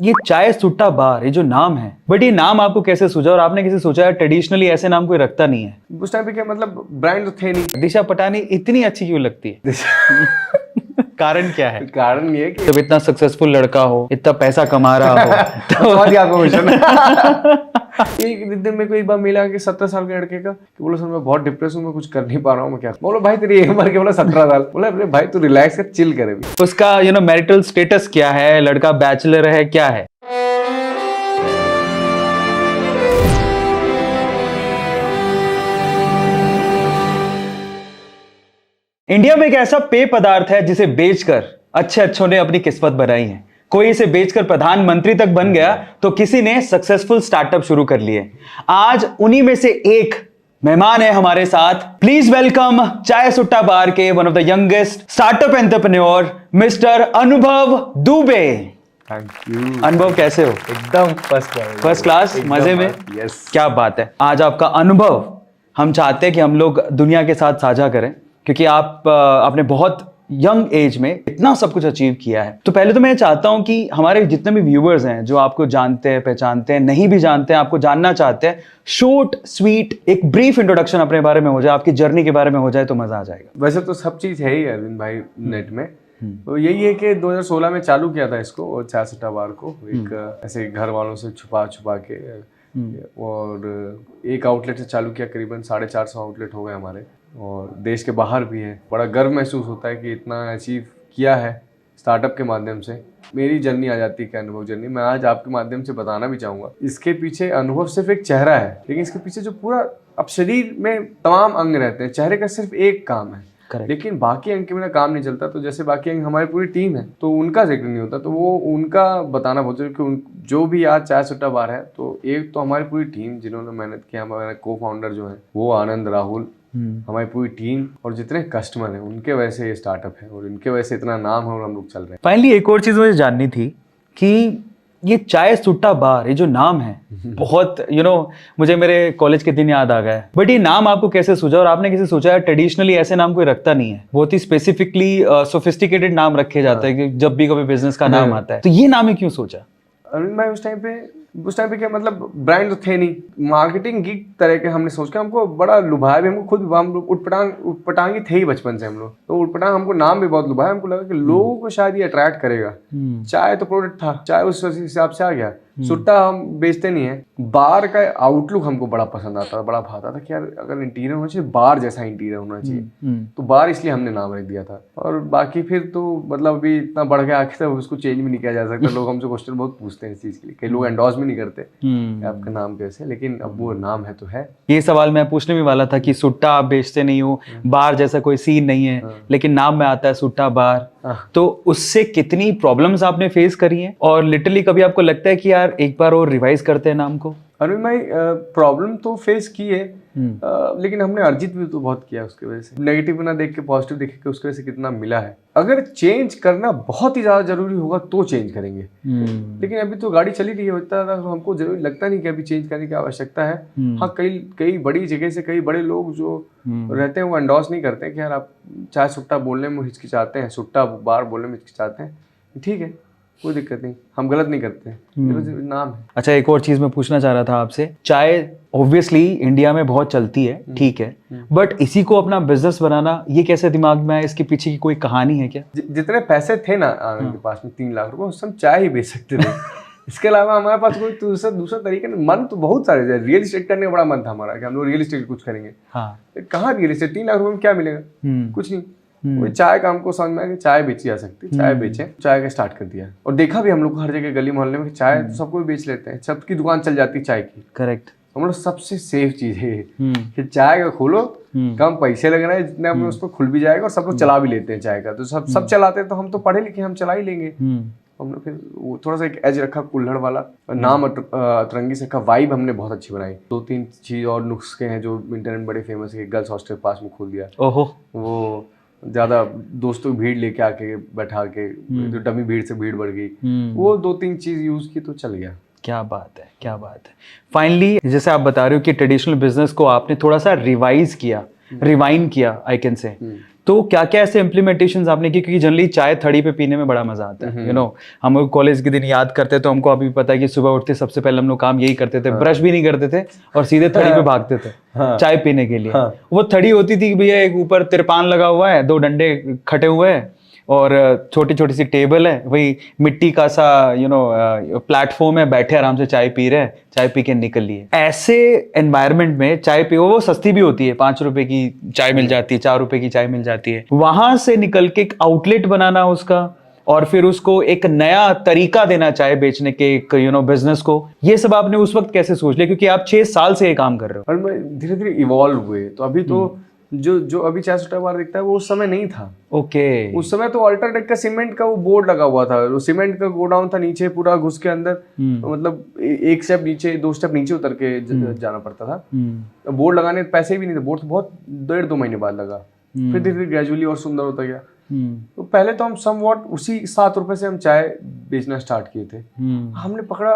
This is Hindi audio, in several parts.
ये चाय सुट्टा बार, ये जो नाम है, बट ये नाम आपको कैसे सूझा और आपने कैसे सोचा है? ट्रेडिशनली ऐसे नाम कोई रखता नहीं है। उस टाइम पे क्या मतलब ब्रांड तो थे नहीं। दिशा पटानी इतनी अच्छी क्यों लगती है? कारण क्या है? कारण ये है कि जब इतना सक्सेसफुल लड़का हो, इतना पैसा कमा रहा हो समझ गया आपका क्वेश्चन। एक दिन मेरे को एक बार मिला कि 17 साल के लड़के का कि बोला सर मैं बहुत डिप्रेस हूँ, मैं कुछ कर नहीं पा रहा हूँ, मैं क्या बोला भाई तेरी एक उम्र के बोला 17 साल। बोला अरे भाई तू रिलैक्स कर, चिल करे भी। उसका मैरिटल स्टेटस क्या है, लड़का बैचलर है, क्या है? इंडिया में एक ऐसा पेय पदार्थ है जिसे बेचकर अच्छे अच्छों ने अपनी किस्मत बनाई है। कोई इसे बेचकर प्रधानमंत्री तक बन गया तो किसी ने सक्सेसफुल स्टार्टअप शुरू कर लिए। आज उन्हीं में से एक मेहमान है हमारे साथ। प्लीज वेलकम चाय सुट्टा बार के one of the youngest startup entrepreneur mister अनुभव दुबे। Thank you. अनुभव कैसे हो? एकदम फर्स्ट क्लास मजे में। यस। क्या बात है। आज आपका अनुभव हम चाहते हैं कि हम लोग दुनिया के साथ साझा करें, क्योंकि आपने बहुत यंग एज में इतना सब कुछ अचीव किया है। तो पहले तो मैं चाहता हूं कि हमारे जितने भी व्यूअर्स हैं जो आपको जानते हैं, पहचानते हैं, नहीं भी जानते हैं, आपको जानना चाहते हैं, शॉर्ट स्वीट एक ब्रीफ इंट्रोडक्शन अपने बारे में हो जाए, आपकी जर्नी के बारे में हो जाए तो मजा आ जाएगा। वैसे तो सब चीज है ही अरविंद भाई नेट में। तो यही है कि 2016 में चालू किया था इसको, और चाय सुट्टा बार को एक ऐसे घर वालों से छुपा के, और एक आउटलेट से चालू किया, करीबन 450 आउटलेट हो गए हमारे, और देश के बाहर भी है। बड़ा गर्व महसूस होता है कि इतना अचीव किया है स्टार्टअप के माध्यम से। मेरी जर्नी आ जाती है कि अनुभव जर्नी, मैं आज आपके माध्यम से बताना भी चाहूँगा। इसके पीछे अनुभव सिर्फ एक चेहरा है, लेकिन इसके पीछे जो पूरा अब शरीर में तमाम अंग रहते हैं। चेहरे का सिर्फ एक काम है, लेकिन बाकी अंग के बिना काम नहीं चलता। तो जैसे बाकी अंग हमारी पूरी टीम है, तो उनका जिक्र नहीं होता, तो वो उनका बताना बहुत जरूरी कि जो भी आज चाय सुट्टा बार है, तो एक तो हमारी पूरी टीम जिन्होंने मेहनत किया, हमारे को फाउंडर जो है वो आनंद, राहुल, हमारी पूरी टीम, और जितने कस्टमर हैं उनके वजह से ये स्टार्टअप है, और इनके वजह से इतना नाम है और हम लोग चल रहे हैं। फाइनली एक और चीज मुझे जाननी थी कि ये चाय सुट्टा बार, ये जो नाम है, बहुत मुझे मेरे कॉलेज के दिन याद आ गए। बट ये नाम आपको कैसे सूझा और आपने कैसे सोचा है? ट्रेडिशनली ऐसे नाम कोई रखता नहीं है, बहुत ही स्पेसिफिकली सोफिस्टिकेटेड नाम रखे जाते हैं कि जब भी कभी बिजनेस का नाम आता है। तो ये नाम ही क्यों सोचा? अरविंद भाई उस टाइम पे क्या मतलब ब्रांड तो थे नहीं, मार्केटिंग की तरह के हमने सोच के, हमको बड़ा लुभाया भी, हमको खुद हम लोग उटपटांग ही थे ही बचपन से हम लोग, तो उटपटांग हमको नाम भी बहुत लुभाया। हमको लगा कि लोगों को शायद ये अट्रैक्ट करेगा। चाय तो प्रोडक्ट था, चाय उस हिसाब से आ गया। सुट्टा हम बेचते नहीं है। बार का आउटलुक हमको बड़ा पसंद आता था, बड़ा भाता था कि यार अगर इंटीरियर होना चाहिए, बार जैसा इंटीरियर होना चाहिए, तो बार इसलिए हमने नाम रख दिया था। और बाकी फिर तो मतलब अभी इतना बढ़ गया आगे, तब उसको चेंज भी नहीं किया जा सकता। लोग हमसे क्वेश्चन बहुत पूछते हैं इस चीज के लिए, कई लोग एंडोर्स भी नहीं करते आपका नाम कैसे, लेकिन अब वो नाम है तो है। ये सवाल मैं पूछने भी वाला था कि सुट्टा आप बेचते नहीं हो, बार जैसा कोई सीन नहीं है, लेकिन नाम में आता है सुट्टा बार। तो उससे कितनी प्रॉब्लम्स आपने फेस करी हैं, और लिटरली कभी आपको लगता है कि यार एक बार और रिवाइज करते हैं नाम को? अरविंद भाई प्रॉब्लम तो फेस की है, लेकिन हमने अर्जित भी तो बहुत किया उसकी वजह से। नेगेटिव ना देख के पॉजिटिव देख के उसकी वजह से कितना मिला है। अगर चेंज करना बहुत ही ज्यादा जरूरी होगा तो चेंज करेंगे, लेकिन अभी तो गाड़ी चली रही है, होता है, हमको जरूरी लगता नहीं कि अभी चेंज करने की आवश्यकता है। हाँ, कई बड़ी जगह से कई बड़े लोग जो रहते हैं वो एंडोर्स नहीं करते हैं कि यार आप चाय सुट्टा बोलने में हिचकिचाते हैं, सुट्टा बार बोलने में हिचकिचाते हैं, ठीक है, कोई दिक्कत नहीं, हम गलत नहीं करते हैं, नाम है। अच्छा, एक और चीज मैं पूछना चाह रहा था आपसे। चाय ऑब्वियसली इंडिया में बहुत चलती है, ठीक है, बट इसी को अपना बिजनेस बनाना, ये कैसे दिमाग में आया? इसके पीछे की कोई कहानी है क्या? जितने पैसे थे ना आनंद के पास में 3 लाख रुपए, उससे हम चाय ही बेच सकते थे। इसके अलावा हमारे पास कोई दूसरा तरीका नहीं। मन तो बहुत सारे, रियल एस्टेट करने का बड़ा मन था हमारा कि हम लोग रियल एस्टेट कुछ करेंगे। कहाँ रियल एस्टेट, 3 लाख रुपए में क्या मिलेगा? कुछ नहीं। वो चाय का हमको समझ में आया कि चाय बेची जा सकती है, चाय बेचे, चाय का स्टार्ट कर दिया। और देखा भी हम लोग हर जगह गली मोहल्ले में चाय तो सबको बेच लेते हैं, सबकी दुकान चल जाती है चाय की। करेक्ट। हम लोग सबसे सेफ चीज है कि चाय का खोलो, कम पैसे लग रहे हैं, जितने हम उसको खुल भी जाएगा, और सब लोग चला भी लेते हैं चाय का। तो सब चलाते हैं, तो हम तो पढ़े लिखे, हम चला ही लेंगे। हमने फिर वो थोड़ा सा एक एज रखा, कुल्हड़ वाला नाम, अतरंगी से रखा, वाइब हमने बहुत अच्छी बनाई। 2-3 चीज और नुस्खे हैं जो इंटरनेट बड़े फेमस है। गर्ल्स हॉस्टल पास में खोल दिया, ओहो, वो ज्यादा दोस्तों की भीड़ लेके आके बैठा के, जो डमी भीड़ से भीड़ बढ़ गई, वो 2-3 चीज यूज की तो चल गया। क्या बात है, क्या बात है। फाइनली जैसे आप बता रहे हो कि ट्रेडिशनल बिजनेस को आपने थोड़ा सा रिवाइज किया, रिवाइंड किया, आई कैन से, तो क्या क्या ऐसे इम्प्लीमेंटेशंस आपने की, क्योंकि जनरली चाय थड़ी पे पीने में बड़ा मजा आता है, हम कॉलेज के दिन याद करते तो हमको अभी पता है कि सुबह उठते सबसे पहले हम लोग काम यही करते थे, ब्रश भी नहीं करते थे और सीधे थड़ी पे भागते थे चाय पीने के लिए। वो थड़ी होती थी कि भैया एक ऊपर तिरपान लगा हुआ है, 2 डंडे खटे हुए हैं और छोटी छोटी सी टेबल है, वही मिट्टी का सा प्लेटफॉर्म है, बैठे आराम से चाय पी रहे हैं, चाय पी के निकल लिए। ऐसे एनवायरनमेंट में चाय पी, वो सस्ती भी होती है, 5 रुपए की चाय मिल जाती है, 4 रुपए की चाय मिल जाती है। वहां से निकल के एक आउटलेट बनाना उसका, और फिर उसको एक नया तरीका देना चाय बेचने के, एक बिजनेस को, ये सब आपने उस वक्त कैसे सोच लिया, क्योंकि आप 6 साल से ये काम कर रहे हो? और मैं धीरे धीरे इवॉल्व हुए, तो अभी तो जो अभी चाय सुट्टा बार दिखता है वो उस समय नहीं था। ओके। उस समय तो अल्ट्राटेक का सीमेंट का वो बोर्ड लगा हुआ था, वो सीमेंट का गोडाउन था नीचे पूरा घुस के अंदर, मतलब 1 स्टेप नीचे 2 स्टेप नीचे उतर के जाना पड़ता था। बोर्ड लगाने पैसे भी नहीं थे, बोर्ड तो बहुत 1.5-2 महीने बाद लगा, फिर धीरे धीरे ग्रेजुअली और सुंदर होता गया। तो पहले तो हम समवॉट उसी 7 रुपए से हम चाय बेचना स्टार्ट किए थे। हमने पकड़ा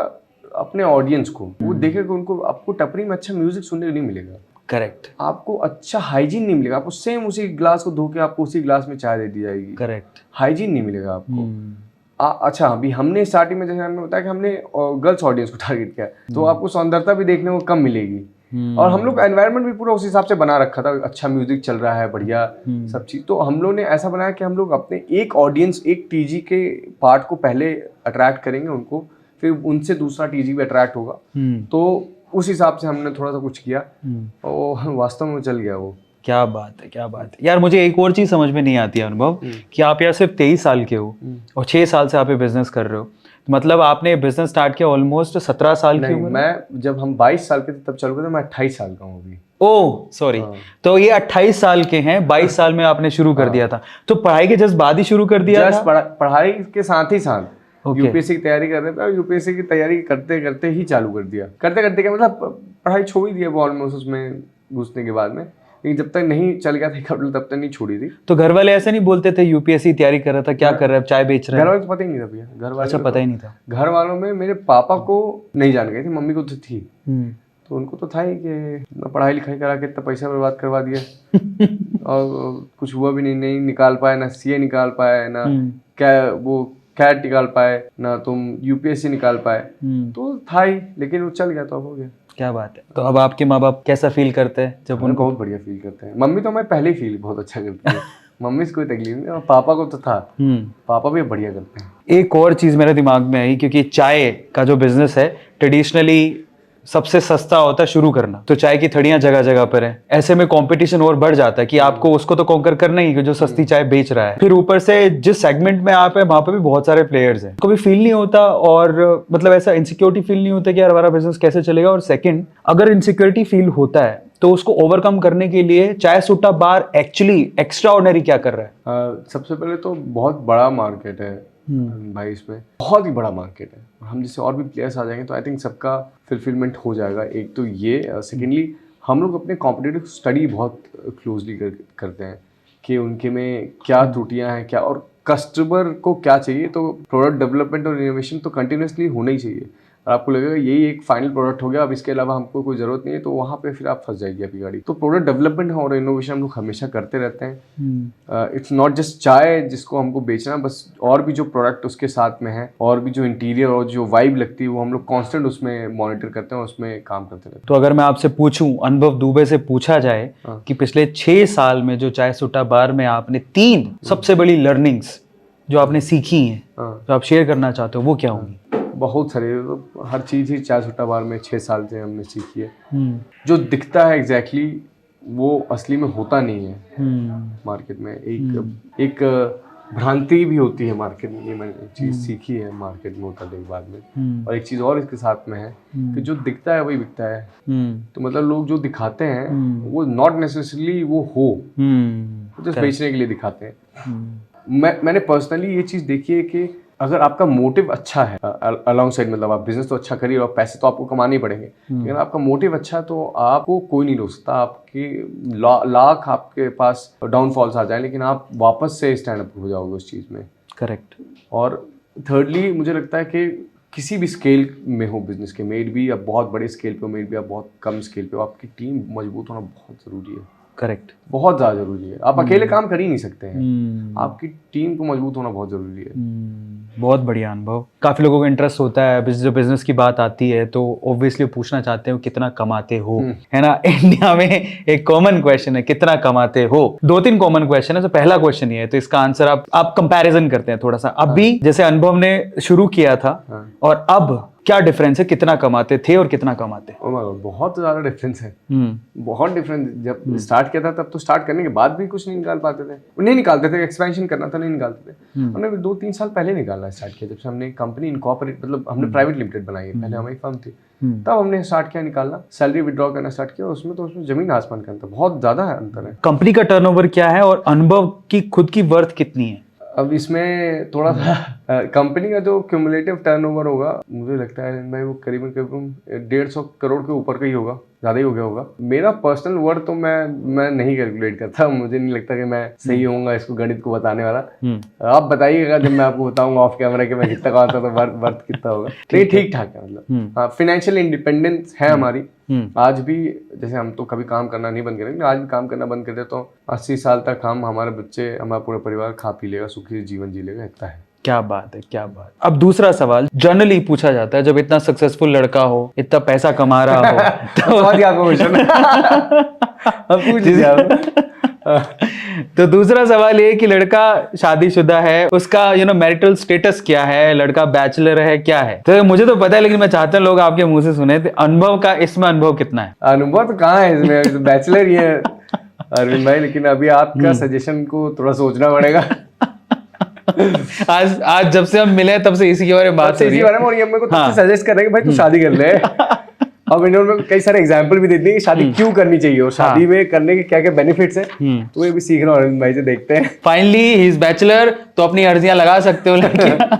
अपने ऑडियंस को, वो देखे कि उनको, आपको टपरी में अच्छा म्यूजिक सुनने को नहीं मिलेगा, करेक्ट, आपको अच्छा हाइजीन नहीं मिलेगा, आपको सेम उसी ग्लास को धो के आपको उसी ग्लास में चाय दे दी जाएगी, करेक्ट, हाइजीन नहीं मिलेगा आपको। अच्छा, अभी हमने स्टार्टिंग में जैसे हमने बताया कि हमने गर्ल्स ऑडियंस को टारगेट किया, तो आपको सौंदर्यता भी देखने को कम मिलेगी, और हम लोग एनवायरनमेंट भी पूरा उस हिसाब से बना रखा था, अच्छा म्यूजिक चल रहा है, बढ़िया सब चीज। तो हम लोग ने ऐसा बनाया कि हम लोग अपने एक ऑडियंस, एक टीजी के पार्ट को पहले अट्रैक्ट करेंगे उनको, फिर उनसे दूसरा टीजी भी अट्रैक्ट होगा। तो उस हिसाब से हमने थोड़ा सा कुछ किया और वास्तव में चल गया वो। क्या बात है, क्या बात है यार। मुझे एक और चीज समझ में नहीं आती है अनुभव, कि आप यार सिर्फ 23 साल के हो और 6 साल से आप ये बिजनेस कर रहे हो, मतलब आपने बिजनेस स्टार्ट किया ऑलमोस्ट 17 साल की उम्र। मैं जब हम 22 साल के थे तब चालू किया था, मैं 28 साल का हूँ अभी। ओह सॉरी, तो ये 28 साल के हैं, 22 साल में आपने शुरू कर दिया था, तो पढ़ाई के जस्ट बाद ही शुरू कर दिया था? पढ़ाई के साथ ही साथ यूपीएससी की तैयारी कर रहे थे, और यूपीएससी की तैयारी करते करते ही चालू कर दिया। करते करते क्या मतलब, पढ़ाई छोड़ ही दिया ऑलमोस्ट उसमें घुसने के बाद में, लेकिन जब तक नहीं चल गया था तब तक नहीं छोड़ी थी। तो घर वाले ऐसे नहीं बोलते थे यूपीएससी तैयारी कर रहा था, क्या कर रहा है, चाय बेच रहा है? घर वाले तो पता ही नहीं था भैया, घर वाले अच्छा, पता ही नहीं था। घर वालों में मेरे पापा को नहीं जान गई थी, मम्मी को तो थी, तो उनको तो था ही कि पढ़ाई लिखाई करा के इतना पैसा बर्बाद करवा दिया और कुछ हुआ भी नहीं निकाल पाए, ना सीए निकाल पाए, ना क्या वो कैट निकाल पाए, ना तुम यूपीएससी निकाल पाए, तो था ही, लेकिन वो चल गया तो हो गया। क्या बात है। तो अब आपके माँ बाप कैसा फील करते हैं जब उनको? बहुत बढ़िया फील करते हैं। मम्मी तो मैं पहले ही फील बहुत अच्छा करती है मम्मी से कोई तकलीफ नहीं, और पापा को तो था, पापा भी बढ़िया करते हैं। एक और चीज मेरे दिमाग में आई, क्योंकि चाय का जो बिजनेस है ट्रेडिशनली सबसे सस्ता होता है शुरू करना, तो चाय की थड़ियां जगह जगह पर है, ऐसे में कंपटीशन और बढ़ जाता है कि आपको उसको तो कॉन्कर करना ही, जो सस्ती चाय बेच रहा है, फिर ऊपर से जिस सेगमेंट में आप है वहां पे भी बहुत सारे प्लेयर्स हैं, कभी फील नहीं होता, और मतलब ऐसा इनसिक्योरिटी फील नहीं होता कि यार हमारा बिजनेस कैसे चलेगा? और सेकंड, अगर इनसिक्योरिटी फील होता है तो उसको ओवरकम करने के लिए चाय सुट्टा बार एक्चुअली एक्स्ट्रा ऑर्डिनरी क्या कर रहा है? सबसे पहले तो बहुत बड़ा मार्केट है भाई, इसमें बहुत ही बड़ा मार्केट है, हम जैसे और भी प्लेयर्स आ जाएंगे तो आई थिंक सबका फुलफिलमेंट हो जाएगा। एक तो ये, सेकेंडली हम लोग अपने कॉम्पिटिटिव स्टडी बहुत क्लोजली करते हैं कि उनके में क्या त्रुटियां हैं, क्या, और कस्टमर को क्या चाहिए। तो प्रोडक्ट डेवलपमेंट और इनोवेशन तो कंटिन्यूसली होना ही चाहिए, और आपको लगेगा यही एक फाइनल प्रोडक्ट हो गया, अब इसके अलावा हमको कोई जरूरत नहीं है, तो वहाँ पे फिर आप फंस जाएगी आपकी गाड़ी। तो प्रोडक्ट डेवलपमेंट और इनोवेशन हम लोग हमेशा करते रहते हैं। इट्स नॉट जस्ट चाय जिसको हमको बेचना, बस और भी जो प्रोडक्ट उसके साथ में है, और भी जो इंटीरियर और जो वाइब लगती है, वो हम लोग कॉन्स्टेंट उसमें मॉनिटर करते हैं, उसमें काम करते रहते हैं। तो अगर मैं आपसे पूछूं, अनुभव दुबे से पूछा जाए कि पिछले 6 साल में जो चाय सुट्टा बार में आपने 3 सबसे बड़ी लर्निंग्स जो आपने सीखी हैं, जो आप शेयर करना चाहते हो, वो क्या होंगी? बहुत सारे, तो हर चीज़ ही चाय सुट्टा बार में 6 साल से हमने सीखी है। जो दिखता है एग्जैक्टली वो असली में होता नहीं है मार्केट में। एक भ्रांति भी होती है मार्केट में, ये मैंने चीज़ सीखी है मार्केट में उतरने के बाद में। और एक चीज़ और इसके साथ में है कि जो दिखता है वही बिकता है। तो मतलब लोग जो दिखाते हैं वो नॉट नेसेसरली वो हो, जस्ट बेचने के लिए दिखाते हैं। मैंने पर्सनली ये चीज़ देखी है कि अगर आपका मोटिव अच्छा है, अलॉन्ग साइड मतलब आप बिजनेस तो अच्छा करिए और पैसे तो आपको कमाने ही पड़ेंगे, लेकिन आपका मोटिव अच्छा है तो आपको कोई नहीं रोक सकता। आपकी लाख आपके पास डाउनफॉल्स आ जाए, लेकिन आप वापस से स्टैंड अप हो जाओगे उस चीज़ में। करेक्ट। और थर्डली मुझे लगता है कि किसी भी स्केल में हो बिजनेस के, मेड भी आप बहुत बड़े स्केल पे हो, मेड भी आप बहुत कम स्केल पे हो, आपकी टीम मजबूत होना बहुत ज़रूरी है। करेक्ट। बहुत ज्यादा जरूरी है। आप अकेले काम कर ही नहीं सकते हैं, आपकी टीम को मजबूत होना बहुत जरूरी है। बहुत बढ़िया अनुभव। काफी लोगों को इंटरेस्ट होता है जो बिजनेस की बात आती है तो ऑब्वियसली पूछना चाहते हो कितना कमाते हो, है ना। इंडिया में एक कॉमन क्वेश्चन है कितना कमाते हो। 2-3 कॉमन क्वेश्चन है। तो पहला क्वेश्चन ये है, तो इसका आंसर आप कंपैरिजन करते हैं थोड़ा सा। अभी जैसे अनुभव ने शुरू किया था और अब क्या डिफरेंस है, कितना कमाते थे और कितना कमाते? ओ माय गॉड, बहुत ज्यादा डिफरेंस है। बहुत डिफरेंस। जब स्टार्ट किया था तब तो स्टार्ट करने के बाद भी कुछ नहीं निकाल पाते थे, नहीं निकालते थे। एक्सपेंशन करना था, नहीं निकालते थे। हमने 2-3 साल पहले निकालना स्टार्ट किया, जब से हमने कंपनी इनकॉर्पोरेट, मतलब हमने प्राइवेट लिमिटेड बनाई है। पहले हमारी फर्म थी, तब हमने स्टार्ट किया निकालना, सैलरी विड्रॉ करना स्टार्ट किया। उसमें जमीन आसमान का अंतर, बहुत ज्यादा अंतर है। कंपनी का टर्नओवर क्या है और अनुभव की खुद की वर्थ कितनी है? अब इसमें थोड़ा सा कंपनी का जो क्यूमुलेटिव टर्नओवर होगा, मुझे लगता है भाई वो करीबन 150 करोड़ के ऊपर का ही होगा, ज्यादा ही हो गया होगा। मेरा पर्सनल वर्ड तो मैं नहीं कैलकुलेट करता, मुझे नहीं लगता कि मैं सही होऊंगा इसको गणित को बताने वाला। आप बताइएगा जब मैं आपको बताऊंगा ऑफ कैमरा कि मैं कितना कमाता तो वर्थ कितना होगा। ठीक ठाक है, मतलब हाँ, फाइनेंशियल इंडिपेंडेंस है हमारी आज भी। जैसे हम तो कभी काम करना नहीं बंद करेंगे, आज भी काम करना बंद कर दे तो 80 साल तक हम, हमारे बच्चे, हमारा पूरा परिवार खा पी लेगा, सुखी जीवन जी लेगा, इतना है। क्या बात है, क्या बात। अब दूसरा सवाल जनरली पूछा जाता है, जब इतना सक्सेसफुल लड़का हो, इतना पैसा कमा रहा हो तो आपको क्वेश्चन अब पूछ लीजिए आप। तो दूसरा सवाल ये कि लड़का शादीशुदा है, उसका मैरिटल स्टेटस क्या है, लड़का बैचलर है, क्या है? तो मुझे तो पता है, लेकिन मैं चाहता हूँ लोग आपके मुंह से सुने। तो अनुभव का इसमें अनुभव कितना है? अनुभव तो कहाँ है इसमें, बैचलर ही है अरविंद भाई। लेकिन अभी आपका सजेशन को थोड़ा सोचना पड़ेगा। आज जब से हम मिले तब से इसी के बारे में बात हो रही है। और ये मेरे को तब से सजेस्ट कर रहे हैं कि भाई तू शादी कर ले। अब इन्होंने कई सारे एग्जाम्पल भी दे दिए कि शादी क्यों करनी चाहिए और शादी में करने के क्या क्या बेनिफिट्स हैं। तो ये भी सीख रहा हूँ अरविंद भाई से, देखते हैं। फाइनली ही इज बैचलर, तो अपनी अर्जियां लगा सकते हो लड़कियां।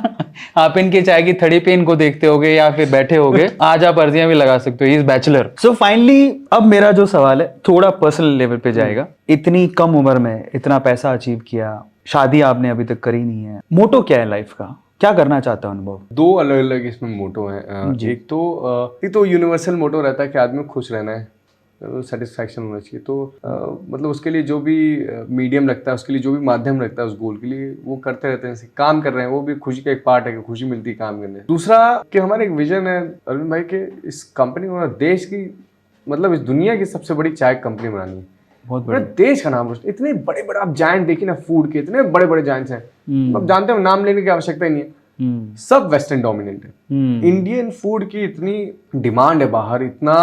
आप इनके चाय की थड़ी पे इनको देखते होगे या फिर बैठे होगे, आज आप अर्जियां भी लगा सकते हो। He is bachelor. So finally अब मेरा जो सवाल है थोड़ा पर्सनल लेवल पे जाएगा। इतनी कम उम्र में इतना पैसा अचीव किया, शादी आपने अभी तक करी नहीं है, मोटो क्या है लाइफ का, क्या करना चाहता है अनुभव? 2 अलग अलग इसमें मोटो हैं। एक तो यूनिवर्सल मोटो रहता है कि आदमी को खुश रहना है, सेटिस्फैक्शन होना चाहिए। तो मतलब उसके लिए जो भी मीडियम लगता है, उसके लिए जो भी माध्यम लगता है, उस गोल के लिए वो करते रहते हैं। जैसे काम कर रहे हैं, वो भी खुशी का एक पार्ट है कि खुशी मिलती है काम करने। दूसरा कि हमारा एक विजन है अरविंद भाई के इस कंपनी को देश की, मतलब इस दुनिया की सबसे बड़ी चाय कंपनी बनानी है। बहुत बड़े देश का नाम रोशन। इतने बड़े बड़े आप जायंट देखिए ना, फूड के इतने बड़े बड़े जायंट्स हैं, आप जानते हो, नाम लेने की आवश्यकता ही नहीं है। सब वेस्टर्न डोमिनेंट है। इंडियन फूड की इतनी डिमांड है बाहर, इतना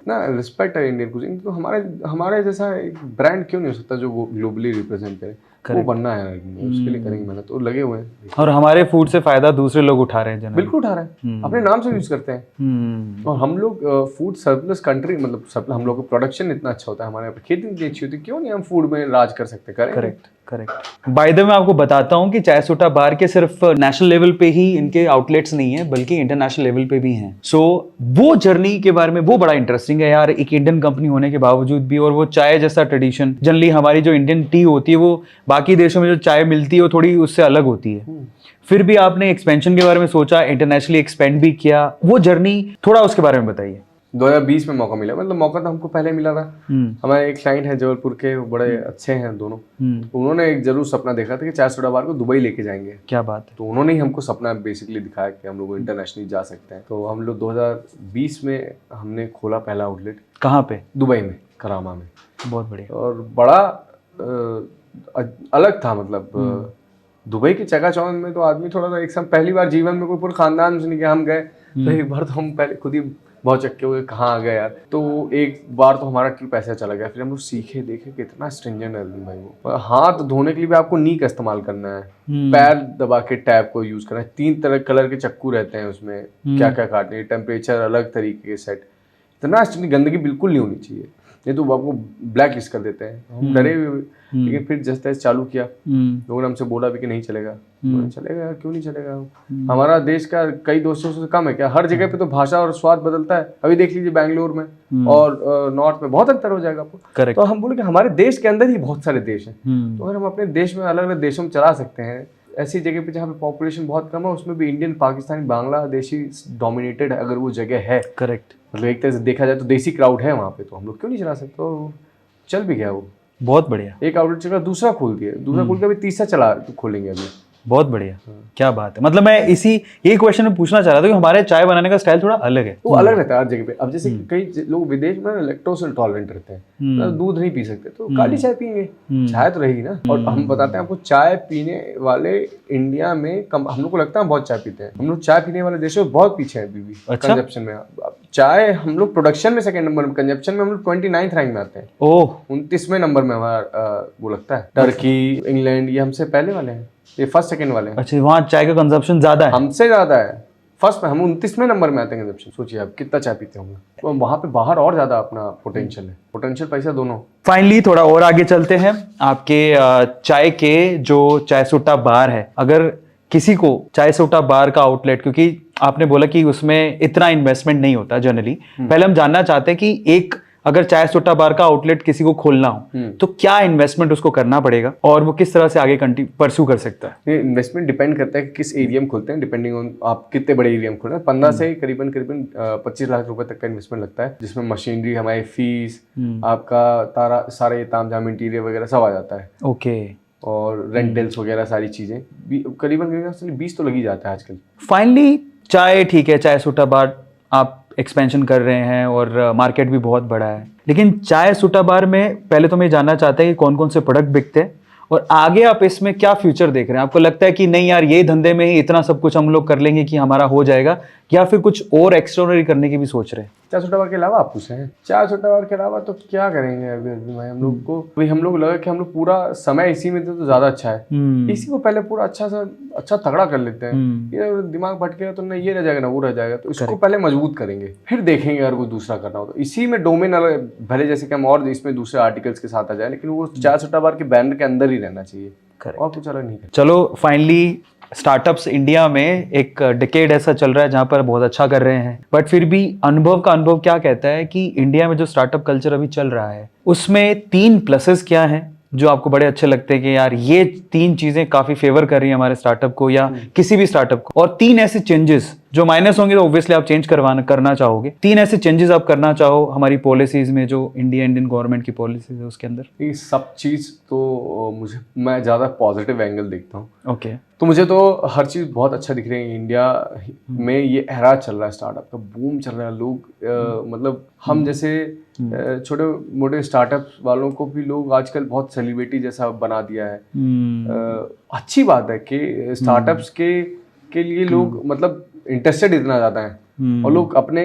रिस्पेक्ट है इंडियन कुजिन। तो हमारे जैसा एक ब्रांड क्यों नहीं हो सकता जो ग्लोबली रिप्रेजेंट करे? वो बनना है, उसके लिए करेंगे मेहनत, तो लगे हुए हैं। और हमारे फूड से फायदा दूसरे लोग उठा रहे हैं, बिल्कुल उठा रहे हैं, अपने नाम से यूज करते हैं। और हम लोग फूड सरप्लस कंट्री, मतलब हम लोग का प्रोडक्शन इतना अच्छा होता है, हमारे यहाँ पे खेती इतनी अच्छी होती है, क्यों नहीं हम फूड में राज कर सकते? करें। करेक्ट। बाय द वे मैं आपको बताता हूँ कि चाय सूटा बार के सिर्फ नेशनल लेवल पे ही इनके आउटलेट्स नहीं है, बल्कि इंटरनेशनल लेवल पे भी हैं। सो वो जर्नी के बारे में वो बड़ा इंटरेस्टिंग है यार, एक इंडियन कंपनी होने के बावजूद भी। और वो चाय जैसा ट्रेडिशन, जनरली हमारी जो इंडियन टी होती है, वो बाकी देशों में जो चाय मिलती है वो थोड़ी उससे अलग होती है। फिर भी आपने एक्सपेंशन के बारे में सोचा, इंटरनेशनली एक्सपेंड भी किया, वो जर्नी थोड़ा उसके बारे में बताइए। 2020 में मौका मिला, मतलब मौका तो हमको पहले मिला था। हमारे एक क्लाइंट है जबलपुर के, वो बड़े अच्छे हैं दोनों। उन्होंने एक जरूर सपना देखा था कि चाय सोडा बार को दुबई लेके जाएंगे। क्या बात है। तो उन्होंने ही हमको सपना बेसिकली दिखाया कि हम लोग इंटरनेशनली जा सकते हैं। तो हम लोग 2020 में हमने खोला पहला आउटलेट। कहाँ पे? दुबई में, करामा में। बहुत बढ़िया। और बड़ा अलग था, मतलब दुबई की चकाचौंध में तो आदमी थोड़ा सा, एक समय पहली बार जीवन में कोई पूरे खानदान से नहीं गया, हम गए तो एक बार तो हम पहले खुद ही बहुत चक्के हुए, कहाँ आ गए यार। तो एक बार तो हमारा ट्रिप ऐसा चला गया, फिर हम लोग सीखे, देखे कितना स्ट्रिंजेंट है भाई वो। हाथ धोने के लिए भी आपको नी का इस्तेमाल करना है, पैर दबा के टैप को यूज करना है, 3 तरह कलर के चक्कू रहते हैं उसमें, क्या क्या काटने, टेम्परेचर अलग तरीके के सेट, इतना गंदगी बिल्कुल नहीं होनी चाहिए, नहीं तो आपको ब्लैक लिस्ट कर देते हैं। हम डरे हुए, लेकिन फिर जैसे तैसे चालू किया। लोगों ने हमसे बोला भी कि नहीं चलेगा। चलेगा, क्यों नहीं चलेगा? हमारा देश का कई दोस्तों से कम है क्या? हर जगह पे तो भाषा और स्वाद बदलता है। अभी देख लीजिए बेंगलोर में और नॉर्थ में बहुत अंतर हो जाएगा आपको। तो हम बोले कि हमारे देश के अंदर ही बहुत सारे देश हैं, तो अगर हम अपने देश में अलग अलग देशों में चला सकते हैं, ऐसी जगह पे जहाँ पे पॉपुलेशन बहुत कम है, उसमें भी इंडियन, पाकिस्तानी, बांग्लादेशी डोमिनेटेड अगर वो जगह है, करेक्ट, मतलब एक तरह से देखा जाए तो देसी क्राउड है वहाँ पे, तो हम लोग क्यों नहीं चला सकते? तो चल भी गया वो, बहुत बढ़िया, एक आउटलेट चला, दूसरा खोल दिया, दूसरा खोल के अभी तीसरा चला खोलेंगे अभी। बहुत बढ़िया, क्या बात है। मतलब मैं यही क्वेश्चन में पूछना चाह रहा था कि हमारे चाय बनाने का स्टाइल थोड़ा अलग है। वो अलग रहता है हर जगह पे। अब जैसे कई लोग विदेश में लैक्टोज इंटॉलरेंट रहते हैं, मतलब दूध नहीं पी सकते, तो काली चाय पियेंगे, चाय तो रहेगी ना। और हम बताते हैं आपको, चाय पीने वाले इंडिया में कम, हम लोग को लगता है हम बहुत चाय पीते हैं, हम लोग चाय पीने वाले देशों में बहुत पीछे हैं अभी भी कंजप्शन में। चाय हम लोग प्रोडक्शन में सेकंड नंबर में, कंजप्शन में हम लोग 29 रैंक में आते हैं। ओह, 29वें नंबर में हमारा वो लगता है। टर्की, इंग्लैंड, ये हमसे पहले वाले हैं, ये फर्स्ट सेकंड वाले हैं। अच्छा, वहाँ चाय का कंजप्शन ज्यादा है, हमसे ज्यादा है। फर्स्ट में हम 29वें नंबर में आते हैं कंजप्शन। सोचिए आप कितना चाय पीते होंगे, तो वहाँ पे बाहर और ज्यादा अपना पोटेंशियल है, पोटेंशियल पैसा दोनों। फाइनली थोड़ा और आगे चलते हैं। आपके चाय के जो चाय सुट्टा बार है, अगर किसी को चाय सुट्टा बार का आउटलेट, क्योंकि आपने बोला कि उसमें इतना इन्वेस्टमेंट नहीं होता जनरली, पहले हम जानना चाहते हैं कि एक अगर चाय सुट्टा बार का आउटलेट किसी को खोलना हो तो क्या इन्वेस्टमेंट उसको करना पड़ेगा और वो किस तरह से आगे परस्यू कर सकता है? ये इन्वेस्टमेंट डिपेंड करता है कि किस एरिया में खोलते हैं, डिपेंडिंग ऑन आप कितने बड़े एरिया में खोल रहे हैं। 15 से करीबन 25 लाख रुपए तक का इन्वेस्टमेंट लगता है, जिसमें मशीनरी, हमारी फीस, आपका सारा ये तामझाम इंटीरियर वगैरह सब आ जाता है। ओके, और रेंटल्स वगैरह सारी चीजें करीबन 20 तो लग ही जाता है आजकल। फाइनली चाय ठीक है, चाय सुट्टा बार आप एक्सपेंशन कर रहे हैं और मार्केट भी बहुत बड़ा है, लेकिन चाय सुट्टा बार में पहले तो मैं जानना चाहता है कि कौन कौन से प्रोडक्ट बिकते हैं और आगे आप इसमें क्या फ्यूचर देख रहे हैं? आपको लगता है कि नहीं यार, ये धंधे में ही इतना सब कुछ हम लोग कर लेंगे कि हमारा हो जाएगा, या फिर कुछ और एक्स्ट्राऑर्डिनरी करने की भी सोच रहे हैं? चाय सुट्टा बार के अलावा आप पूछ रहे हैं? चाय सुट्टा बार के अलावा तो क्या करेंगे अभी भाई, हम लोग को अभी हम लोग लगा कि हम लोग पूरा समय इसी में तो ज्यादा अच्छा है, इसी को पहले पूरा अच्छा तगड़ा कर लेते हैं। ये दिमाग भटकेगा तो ना ये रह जाएगा ना वो रह जाएगा, तो इसको पहले मजबूत करेंगे, फिर देखेंगे अगर कोई दूसरा करना हो तो। इसी में डोमेन अलग, भले जैसे कि हम और इसमें दूसरे आर्टिकल्स के साथ आ जाए, लेकिन वो चाय सुट्टा बार के बैनर के अंदर ही रहना चाहिए, और कुछ अलग नहीं। चलो, फाइनली स्टार्टअप्स इंडिया में एक डिकेड ऐसा चल रहा है जहां पर बहुत अच्छा कर रहे हैं, बट फिर भी अनुभव क्या कहता है कि इंडिया में जो स्टार्टअप कल्चर अभी चल रहा है उसमें 3 प्लसेस क्या हैं जो आपको बड़े अच्छे लगते हैं कि यार ये 3 चीजें काफी फेवर कर रही हैं हमारे स्टार्टअप को या किसी भी स्टार्टअप को, और 3 ऐसे चेंजेस जो माइनस होंगे तो ऑब्वियसली आप चेंज करना चाहोगे, 3 ऐसे चेंजेस आप करना चाहो हमारी पॉलिसीज में, जो इंडियन गवर्नमेंट की पॉलिसीज है उसके अंदर? ये सब चीज तो मैं ज्यादा पॉजिटिव एंगल देखता हूँ। ओके, तो मुझे तो हर चीज़ बहुत अच्छा दिख रही है। इंडिया में ये एरा चल रहा है, स्टार्टअप का बूम चल रहा है। लोग मतलब हम जैसे छोटे मोटे स्टार्टअप वालों को भी लोग आजकल बहुत सेलिब्रिटी जैसा बना दिया है। अच्छी बात है कि स्टार्टअप्स के लिए लोग मतलब इंटरेस्टेड इतना ज़्यादा है, और लोग अपने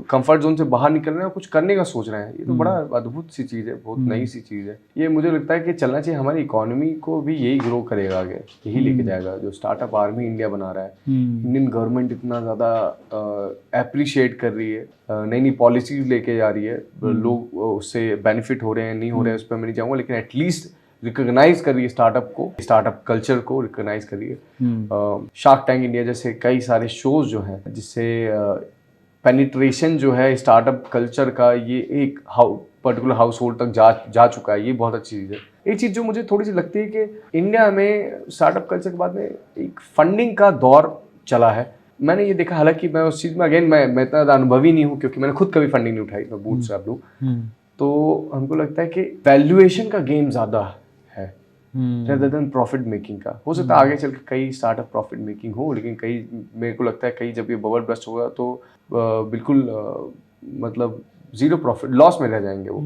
कंफर्ट जोन से बाहर निकल रहे हैं और कुछ करने का सोच रहे हैं। ये तो बड़ा अद्भुत सी चीज़ है, बहुत नई सी चीज़ है। ये मुझे लगता है कि चलना चाहिए, हमारी इकोनॉमी को भी यही ग्रो करेगा आगे, यही लेके जाएगा। जो स्टार्टअप आर्मी इंडिया बना रहा है, इंडियन गवर्नमेंट इतना ज़्यादा अप्रिशिएट कर रही है, नई नई पॉलिसीज लेके जा रही है, लोग उससे बेनिफिट हो रहे हैं नहीं हो रहे हैं उस पर मैं नहीं जाऊँगा, लेकिन एटलीस्ट रिकॉग्नाइज कर रही है स्टार्टअप को, स्टार्टअप कल्चर को रिकॉग्नाइज कर रही है। शार्क टैंक इंडिया जैसे कई सारे शोज जो हैं, जिससे पेनिट्रेशन जो है स्टार्टअप कल्चर का, ये एक पर्टिकुलर हाउस होल्ड तक जा चुका है। ये बहुत अच्छी चीज़ है। एक चीज़ जो मुझे थोड़ी सी लगती है कि इंडिया में स्टार्टअप कल्चर के बाद में एक फंडिंग का दौर चला है। मैंने ये देखा, हालांकि मैं उस चीज़ में अगेन मैं इतना अनुभवी नहीं हूँ, क्योंकि मैंने खुद कभी फंडिंग नहीं उठाई, मैं बूट से आप लोग, तो हमको लगता है कि वैल्यूएशन का गेम ज़्यादा है rather than प्रॉफिट मेकिंग का। हो सकता है आगे चल के कई स्टार्टअप प्रॉफिट मेकिंग हो, लेकिन कई, मेरे को लगता है कई जब ये बबल बस्ट होगा तो बिल्कुल मतलब जीरो प्रॉफिट, लॉस में रह जाएंगे वो।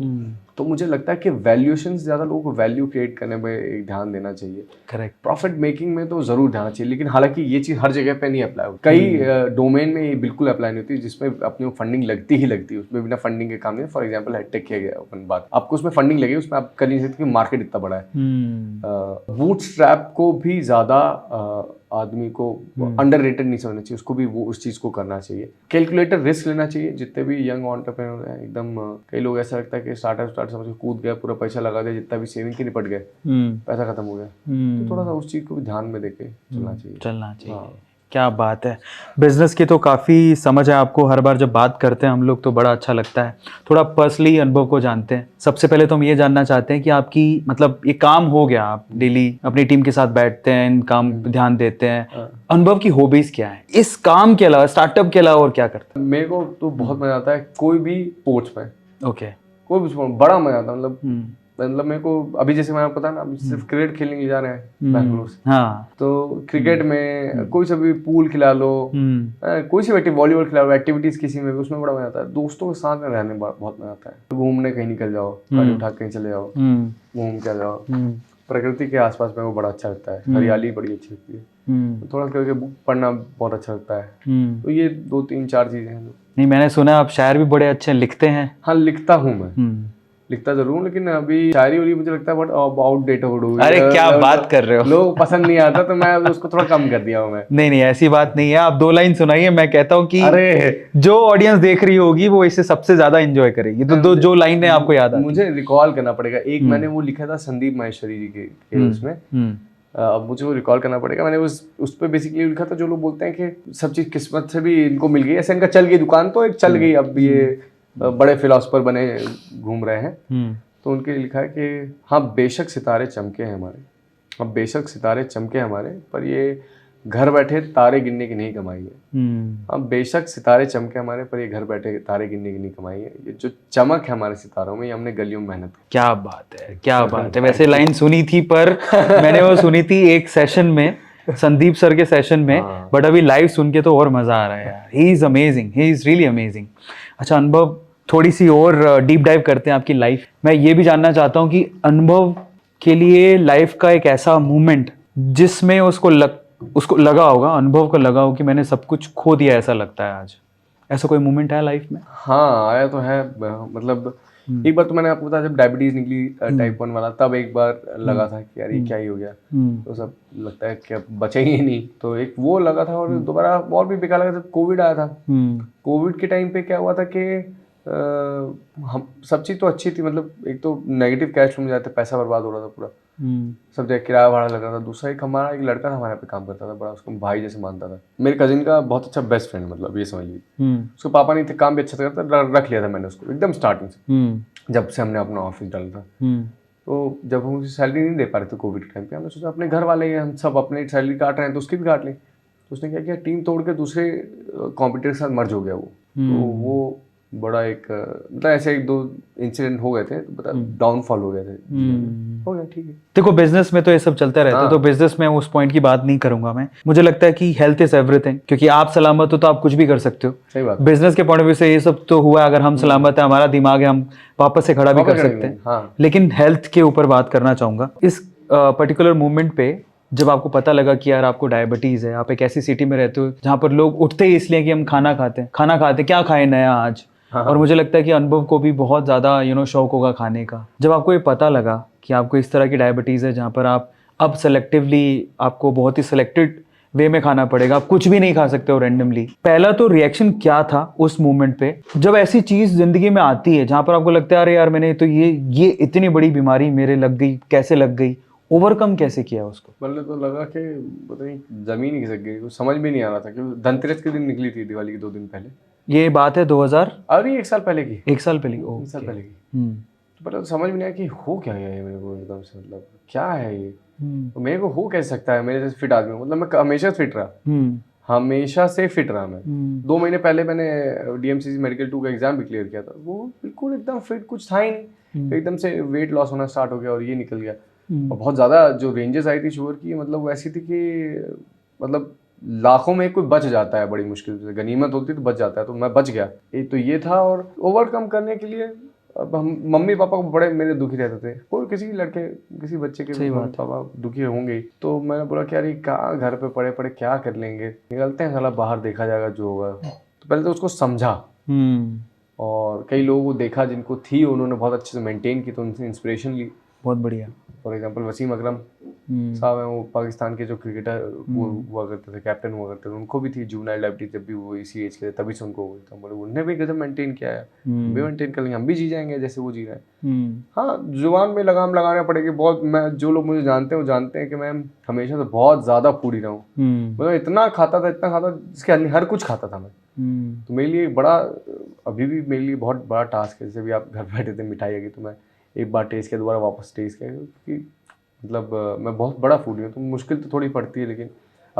तो मुझे लगता है कि वैल्यूएशन ज़्यादा लोगों को वैल्यू क्रिएट करने में एक ध्यान देना चाहिए। करेक्ट। प्रॉफिट मेकिंग में तो ज़रूर ध्यान चाहिए, लेकिन हालांकि ये चीज़ हर जगह पे नहीं अप्लाई होती। कई डोमेन में ये बिल्कुल अप्लाई नहीं होती, जिसमें अपनी फंडिंग लगती ही लगती है, उसमें बिना फंडिंग के काम नहीं। फॉर एग्जाम्पल हेडटेक किया गया अपन बात, आपको उसमें फंडिंग लगी, उसमें आप कर नहीं सकते कि मार्केट इतना बड़ा है। बूटस्ट्रैप को भी ज़्यादा आदमी को अंडररेटेड नहीं समझना चाहिए, उसको भी वो उस चीज़ को करना चाहिए। कैलकुलेटर रिस्क लेना चाहिए। जितने भी यंग एंटरप्रेन्योर हैं, एकदम कई लोग ऐसा लगता है कि स्टार्टअप समझ के कूद गया, पूरा पैसा लगा दिया, जितना भी सेविंग के निपट गए, पैसा खत्म हो गया। तो थोड़ा सा उस चीज़ को भी ध्यान में देके चलना चाहिए। हाँ। क्या बात है। बिजनेस की तो काफ़ी समझ है आपको, हर बार जब बात करते हैं हम लोग तो बड़ा अच्छा लगता है। थोड़ा पर्सनली अनुभव को जानते हैं। सबसे पहले तो हम ये जानना चाहते हैं कि आपकी मतलब ये काम हो गया, आप डेली अपनी टीम के साथ बैठते हैं, इन काम पे ध्यान देते हैं, अनुभव की हॉबीज क्या है इस काम के अलावा, स्टार्टअप के अलावा और क्या करते हैं? मेरे को तो बहुत मजा आता है कोई भी स्पोर्ट्स में। ओके। कोई भी स्पोर्ट बड़ा मजा आता, मतलब मेरे को अभी जैसे मैं पता ना, सिर्फ क्रिकेट खेलने के लिए जा रहे हैं बैंगलोर से, हाँ, तो क्रिकेट में कोई सा भी पूल खिला लो, कोई सी एक्टिव वॉलीबॉल खिला लो, एक्टिविटीज किसी में भी, उसमें बड़ा मजा आता है। दोस्तों के साथ में रहने में बहुत मजा आता है। घूमने कहीं निकल जाओ, गाड़ी उठा कहीं चले जाओ, घूम के आ जाओ, प्रकृति के आसपास में वो बड़ा अच्छा लगता है, हरियाली बड़ी अच्छी लगती है। थोड़ा करके बुक पढ़ना बहुत अच्छा लगता है। तो ये 2-3-4 चीजें हैं। नहीं, मैंने सुना आप शायर भी बड़े अच्छे लिखते हैं। हाँ, लिखता हूँ मैं, लिखता जरूर हूँ, लेकिन अभी शायरी वाली मुझे लगता है बहुत आउटडेट हो गई। अरे क्या बात कर रहे हो, लोग पसंद नहीं आता, तो मैं उसको थोड़ा कम कर दिया हूँ मैं। नहीं ऐसी बात नहीं है, आप 2 लाइन सुनाइए, मैं कहता हूँ कि अरे जो ऑडियंस देख रही होगी वो इसे सबसे ज्यादा एंजॉय करेगी। तो जो लाइन है आपको याद आती है? मुझे रिकॉल करना पड़ेगा। एक मैंने वो लिखा था संदीप माहेश्वरी जी के उसमें, अब मुझे वो रिकॉल करना पड़ेगा। मैंने उस पर बेसिकली लिखा था, जो लोग बोलते हैं कि सब चीज किस्मत से भी इनको मिल गई, ऐसे इनका चल गई दुकान, तो एक चल गई, अब ये बड़े फिलोसफर बने घूम रहे हैं। तो उनके लिए लिखा है कि हाँ बेशक सितारे चमके हैं हमारे, अब बेशक सितारे चमके हमारे, पर ये घर बैठे तारे गिनने की नहीं कमाई है। हाँ बेशक सितारे चमके हमारे, पर ये घर बैठे तारे गिनने की नहीं कमाई है। ये जो चमक है हमारे सितारों में, ये हमने गलियों में मेहनत की। क्या बात है, क्या बात है। वैसे लाइन सुनी थी, पर मैंने वो सुनी थी एक सेशन में, संदीप सर के सेशन में, बट अभी लाइव सुन के तो और मजा आ रहा है यार। He is amazing, he is really amazing. अच्छा अनुभव, थोड़ी सी और डीप डाइव करते हैं आपकी लाइफ। मैं ये भी जानना चाहता हूँ कि अनुभव के लिए लाइफ का एक ऐसा मोमेंट जिसमें उसको लगा होगा, अनुभव को लगा हो कि मैंने सब कुछ खो दिया, ऐसा लगता है आज, ऐसा कोई मोमेंट है लाइफ में? हाँ आया तो है, मतलब एक बार तो मैंने आपको बताया, जब डायबिटीज निकली टाइप 1 वाला, तब एक बार लगा था कि यार ये क्या ही हो गया, तो सब लगता है कि अब बचे ही नहीं, तो एक वो लगा था। और दोबारा और भी बेकार लगा, जब कोविड आया था। कोविड के टाइम पे क्या हुआ था कि हम सब चीज़ तो अच्छी थी, मतलब एक तो नेगेटिव कैश फ्लो में जाते, पैसा बर्बाद हो रहा था पूरा, सब जगह किराया भाड़ा लग रहा था। दूसरा एक हमारा एक लड़का था हमारे पे काम करता था, बड़ा उसको भाई जैसे मानता था, मेरे कजिन का बहुत अच्छा बेस्ट फ्रेंड, मतलब ये समझ लीजिए। उसके पापा नहीं थे, काम भी अच्छा करता, रख लिया था मैंने उसको एकदम स्टार्टिंग से, जब से हमने अपना ऑफिस डाला था। तो जब हम उसे सैलरी नहीं दे पा रहे थे कोविड के टाइम पे, हमने सोचा अपने घर वाले हैं, हम सब अपने सैलरी काट रहे हैं, तो उसकी भी काट लें। तो उसने क्या किया, टीम तोड़ के दूसरे कॉम्पिटिटर के साथ मर्ज हो गया वो। तो वो बड़ा एक मतलब ऐसे 1-2 इंसिडेंट हो गए थे, तो डाउनफॉल हो गए थे, हो गया, ठीक है। देखो बिजनेस में तो ये सब चलता रहता है, तो बिजनेस में उस पॉइंट की बात नहीं करूंगा मैं। मुझे लगता है कि हेल्थ इज एवरीथिंग, क्योंकि आप सलामत हो तो आप कुछ भी कर सकते हो। सही बात। बिजनेस के पॉइंट ऑफ व्यू से ये सब तो हुआ, अगर हम सलामत है, हमारा दिमाग है, हम वापस से खड़ा भी कर सकते हैं। हाँ। लेकिन हेल्थ के ऊपर बात करना चाहूंगा। इस पर्टिकुलर मोमेंट पे जब आपको पता लगा कि यार आपको डायबिटीज है, आप एक ऐसी सिटी में रहते हो जहाँ पर लोग उठते ही इसलिए कि हम खाना खाते क्या खाए नया आज। और मुझे लगता है कि अनुभव को भी बहुत ज़्यादा शौक होगा खाने का। जब आपको ये पता लगा कि आपको इस तरह की डायबिटीज़ है, जहाँ पर आप अब सेलेक्टिवली, आपको बहुत ही सिलेक्टेड वे में खाना पड़ेगा, आप कुछ भी नहीं खा सकते हो रैंडमली, पहला तो रिएक्शन क्या था उस मोमेंट पे, जब ऐसी चीज़ जिंदगी में आती है जहाँ पर आपको लगता है अरे यार मैंने तो ये इतनी बड़ी बीमारी मेरे लग गई, कैसे लग गई, ओवरकम कैसे किया उसको? पहले तो लगा कि पता नहीं जमीन ही खिसक गई, कुछ समझ में नहीं आ रहा था, क्योंकि धनतेरस के दिन निकली थी, दिवाली के 2 दिन पहले। ये बात है 2000, अरे 1 साल पहले की। 1 साल पहले? 1 साल पहले की। तो पहले तो समझ में नहीं आया कि हो क्या गया है मेरे को, एकदम से मतलब क्या है ये, तो मेरे को हो कैसे सकता है, मेरे जैसे फिट आदमी, मतलब मैं हमेशा फिट रहा, हमेशा से फिट रहा मैं। 2 महीने पहले मैंने DMCC मेडिकल 2 का एग्जाम भी क्लियर किया था, वो बिल्कुल एकदम फिट, कुछ था ही नहीं, एकदम से वेट लॉस होना स्टार्ट हो गया और ये निकल गया। और बहुत ज़्यादा जो रेंजेस आई थी शुगर की, मतलब वैसी थी कि मतलब लाखों में कोई बच जाता है, बड़ी मुश्किल से गनीमत होती है तो बच जाता है, तो मैं बच गया। तो ये था। और ओवरकम करने के लिए अब हम मम्मी पापा को बड़े मेरे दुखी रहते थे, कोई किसी लड़के किसी बच्चे के मम्मी पापा दुखी होंगे, तो मैंने बोला कि यार ये कहाँ घर पे पड़े पड़े क्या कर लेंगे, निकलते हैं साला बाहर, देखा जाएगा जो होगा। तो पहले तो उसको समझा, और कई लोगों को देखा जिनको थी, उन्होंने बहुत अच्छे से मेंटेन की, तो उनसे इंस्पिरेशन ली। बहुत बढ़िया। फॉर एग्जांपल वसीम अकरम साहब हैं, वो पाकिस्तान के जो क्रिकेटर हुआ करते थे, कैप्टन हुआ करते थे, उनको भी थी जुवेनाइल डायबिटीज, जब भी वो इसी एज के थे तभी से उनको हुई। तो बोले उन्होंने भी गजब मेंटेन किया है, हम भी मेंटेन कर लेंगे, हम भी जी जाएंगे जैसे वो जी रहे हैं। हाँ, जुबान में लगाम लगाना पड़ेगी बहुत। मैं जो लोग मुझे जानते हैं वो जानते हैं कि मैं हमेशा से बहुत ज़्यादा फूडी रहा हूँ, मतलब इतना खाता था जिसके हर कुछ खाता था मैं। तो मेरे लिए बड़ा, अभी भी मेरे लिए बहुत बड़ा टास्क है। जैसे भी आप घर बैठे थे, मिठाई आ गई तो मैं एक बार टेस्ट किया, दोबारा वापस टेस्ट किया, क्योंकि मतलब मैं बहुत बड़ा फूडी हूँ, तो मुश्किल तो थोड़ी पड़ती है, लेकिन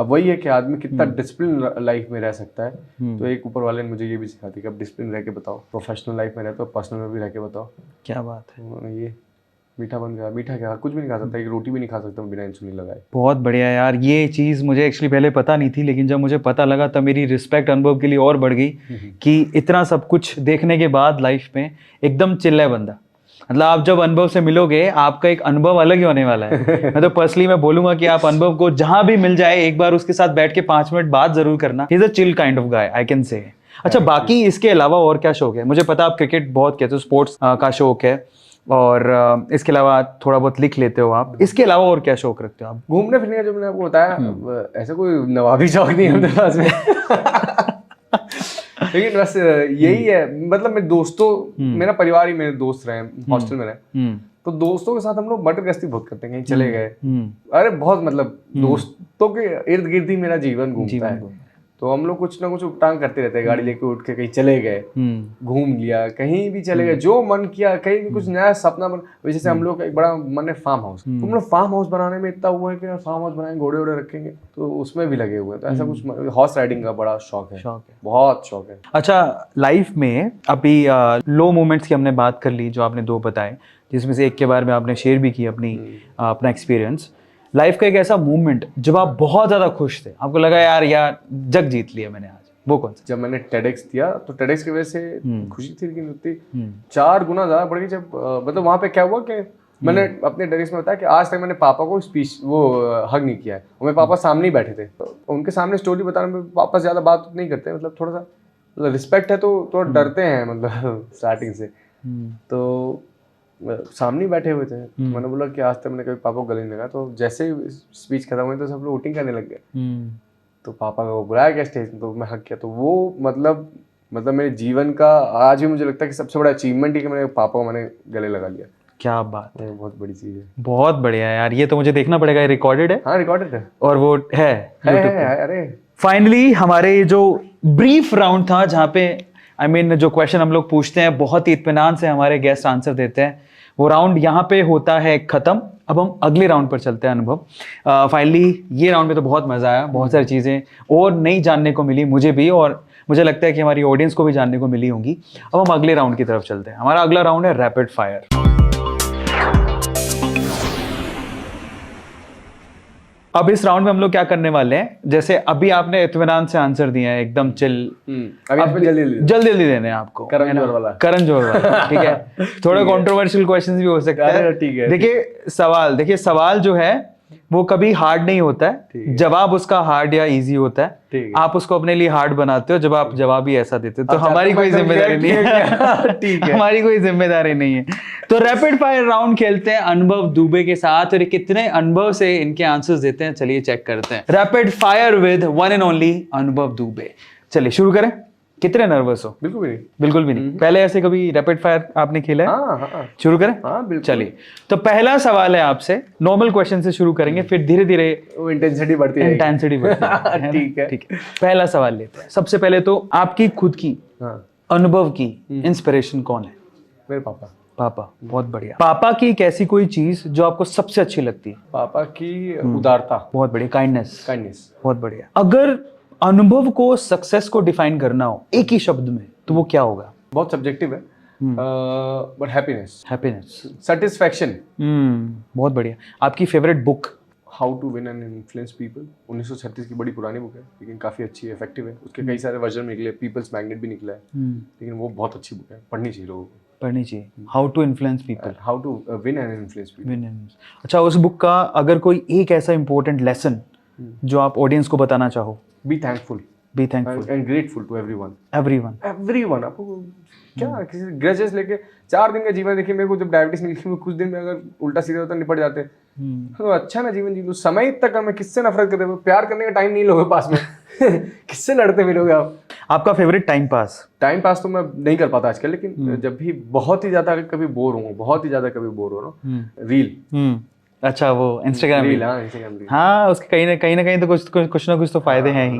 अब वही है कि आदमी कितना डिसिप्लिन लाइफ में रह सकता है। तो एक ऊपर वाले ने मुझे ये भी सिखा दी कि अब डिसिप्लिन रह के बताओ, प्रोफेशनल लाइफ में रहते हो, पर्सनल में भी रह के बताओ। क्या बात है। तो ये मीठा बन गया। मीठा क्या, कुछ भी नहीं खा सकता, एक रोटी भी नहीं खा सकता बिना इंसुलिन लगाए। बहुत बढ़िया यार, ये चीज़ मुझे एक्चुअली पहले पता नहीं थी, लेकिन जब मुझे पता लगा तब मेरी रिस्पेक्ट अनुभव के लिए और बढ़ गई कि इतना सब कुछ देखने के बाद लाइफ में एकदम चिल्ला है बंदा। मतलब आप जब अनुभव से मिलोगे आपका एक अनुभव अलग ही होने वाला है। मैं तो पर्सनली मैं बोलूंगा कि आप अनुभव को जहां भी मिल जाए एक बार उसके साथ बैठ के 5 मिनट बात जरूर करना। He is a chill kind of guy, I can say. अच्छा, बाकी इसके अलावा और क्या शौक है? मुझे पता आप क्रिकेट बहुत कहते हो, स्पोर्ट्स का शौक है, और इसके अलावा थोड़ा बहुत लिख लेते हो आप। इसके अलावा और क्या शौक रखते हो आप? घूमने फिरने का जो मैंने आपको बताया, ऐसा कोई नवाबी शौक नहीं है मेरे पास में। लेकिन बस यही है, मतलब मेरे दोस्तों, मेरा परिवार ही मेरे दोस्त रहे, हॉस्टल में रहे, तो दोस्तों के साथ हम लोग मटर गश्ती बहुत करते हैं, कहीं चले गए, अरे बहुत, मतलब दोस्तों के इर्द गिर्द ही मेरा जीवन घूमता है। तो हम लोग कुछ ना कुछ उपटांग करते रहते हैं, गाड़ी लेके उठ के कहीं चले गए, घूम लिया, कहीं भी चले गए, जो मन किया, कहीं भी कुछ नया सपना बन। जैसे हम लोग का एक बड़ा मन है फार्म हाउस, तो हम लोग फार्म हाउस बनाने में इतना हुआ है कि फार्म हाउस बनाएंगे, घोड़े वोड़े रखेंगे, तो उसमें भी लगे हुए हैं। तो ऐसा कुछ हॉर्स राइडिंग का बड़ा शौक है, बहुत शौक है। अच्छा, लाइफ में अभी लो मोमेंट्स की हमने बात कर ली, जो आपने 2 बताए, जिसमें से एक के बारे में आपने शेयर भी की अपना एक्सपीरियंस। लाइफ का एक ऐसा मूवमेंट जब आप बहुत ज्यादा खुश थे, आपको लगा यार जग जीत लिया मैंने आज, वो कौन सा? जब मैंने TEDx दिया, तो TEDx की वजह से खुशी थी, लेकिन उतनी 4 गुना ज्यादा बढ़ गई जब मतलब वहां पे क्या हुआ कि मैंने अपने TEDx में बताया कि आज तक मैंने पापा को स्पीच हग नहीं किया है, और मेरे पापा सामने ही बैठे थे, तो उनके सामने स्टोरी बताने में पापा ज्यादा बात नहीं करते, मतलब थोड़ा सा रिस्पेक्ट है, तो थोड़ा डरते हैं, मतलब स्टार्टिंग से। तो सामने ही बैठे हुए थे, मैंने बोला कि आज तक मैंने कभी पापा को गले नहीं लगा। तो जैसे ही स्पीच खत्म हुई तो सब लोग वोटिंग करने लग गए, तो पापा को बुलाया गया स्टेज में, तो मैं हक किया। तो वो मतलब मेरे जीवन का आज भी मुझे लगता है कि सबसे बड़ा अचीवमेंट ही कि मेरे पापा को मैंने गले लगा लिया। क्या बात है, बहुत बड़ी चीज है। बहुत बढ़िया यार, ये तो मुझे देखना पड़ेगा। रिकॉर्डेड है? हाँ, रिकॉर्डेड है, और वो है। अरे फाइनली हमारे जो ब्रीफ राउंड था, जहाँ पे जो क्वेश्चन हम लोग पूछते हैं बहुत ही इत्मीनान से हमारे गेस्ट आंसर देते हैं, वो राउंड यहाँ पे होता है खत्म। अब हम अगले राउंड पर चलते हैं अनुभव। फाइनली ये राउंड में तो बहुत मजा आया, बहुत सारी चीजें और नई जानने को मिली मुझे भी, और मुझे लगता है कि हमारी ऑडियंस को भी जानने को मिली होंगी। अब हम अगले राउंड की तरफ चलते हैं। हमारा अगला राउंड है रैपिड फायर। अब इस राउंड में हम लोग क्या करने वाले हैं, जैसे अभी आपने इत्मीनान से आंसर दिए हैं, एकदम चिल, अभी जल्दी देने हैं आपको, करण जोहर वाला। ठीक है, थोड़ा कंट्रोवर्शियल क्वेश्चंस भी हो सकता है। ठीक है, देखिए सवाल जो है वो कभी हार्ड नहीं होता है, जवाब उसका हार्ड या इजी होता है। आप उसको अपने लिए हार्ड बनाते हो जब आप जवाब ही ऐसा देते हो, तो हमारी कोई जिम्मेदारी नहीं है। ठीक है, हमारी कोई जिम्मेदारी नहीं है। तो रैपिड फायर राउंड खेलते हैं अनुभव दुबे के साथ, और कितने अनुभव से इनके आंसर्स देते हैं, चलिए चेक करते हैं। Rapid fire with one and only अनुभव दुबे। चलिए शुरू करें। कितने नर्वस हो? बिल्कुल भी नहीं। पहले ऐसे कभी रैपिड फायर आपने खेला है? हाँ। शुरू करें? चलिए, तो पहला सवाल है आपसे, नॉर्मल क्वेश्चन से शुरू करेंगे, फिर धीरे धीरे इंटेंसिटी बढ़ती है। ठीक है। पहला सवाल लेते हैं। सबसे पहले तो आपकी खुद की अनुभव की इंस्पिरेशन कौन है? मेरे पापा। बहुत बढ़िया। पापा की एक ऐसी कोई चीज जो आपको सबसे अच्छी लगती है? पापा की उदारता। बहुत बढ़िया। काइंडनेस। बहुत बढ़िया। अगर अनुभव को, सक्सेस को डिफाइन करना हो एक ही शब्द में, तो वो क्या होगा? बहुत सब्जेक्टिव है, बट हैप्पीनेस, सेटिस्फैक्शन। बहुत बढ़िया। आपकी favourite book? How to win and influence people. 1936 की बड़ी पुरानी बुक है, लेकिन काफी अच्छी है, इफेक्टिव है। उसके कई सारे वर्जन निकले, पीपल्स मैग्नेट भी निकला है, लेकिन वो बहुत अच्छी बुक है, पढ़नी चाहिए लोगों को। How to influence people, how to win and influence people. अच्छा, उस बुक का अगर कोई एक ऐसा इंपॉर्टेंट लेसन जो आप ऑडियंस को बताना चाहो? Be thankful and grateful to everyone. आपको क्या किसी ग्रजेस लेके 4 दिन का जीवन देखिए, मेरे को जब डायबिटीज मिली, कुछ दिन में अगर उल्टा सीधा होता निपट जाते, तो अच्छा ना जीवन जी लो। समय तक मैं किससे नफरत करते, प्यार करने का टाइम नहीं लोगे पास में। किससे लड़ते मिलोगे आप? आपका फेवरेट टाइम पास तो मैं नहीं कर पाता आजकल, लेकिन जब भी बहुत ही ज्यादा कभी बोर हो रहा हूँ, रील। अच्छा, वो इंस्टाग्राम रील। हाँ, उसके कहीं ना कहीं तो कुछ ना कुछ तो फायदे हैं ही।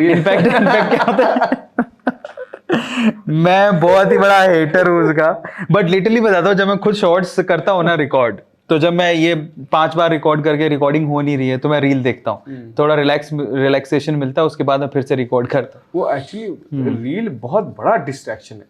इनफैक्ट क्या होता है, मैं बहुत ही बड़ा हेटर हूँ उसका, बट लिटरली बताता हूँ, जब मैं खुद शॉर्ट्स करता हूँ ना रिकॉर्ड, तो जब मैं ये 5 बार रिकॉर्ड करके रिकॉर्डिंग हो नहीं रही है तो मैं रील देखता हूँ, थोड़ा रिलैक्सेशन मिलता है, उसके बाद मैं फिर से रिकॉर्ड करता हूँ। वो एक्चुअली रील बहुत बड़ा डिस्ट्रैक्शन है,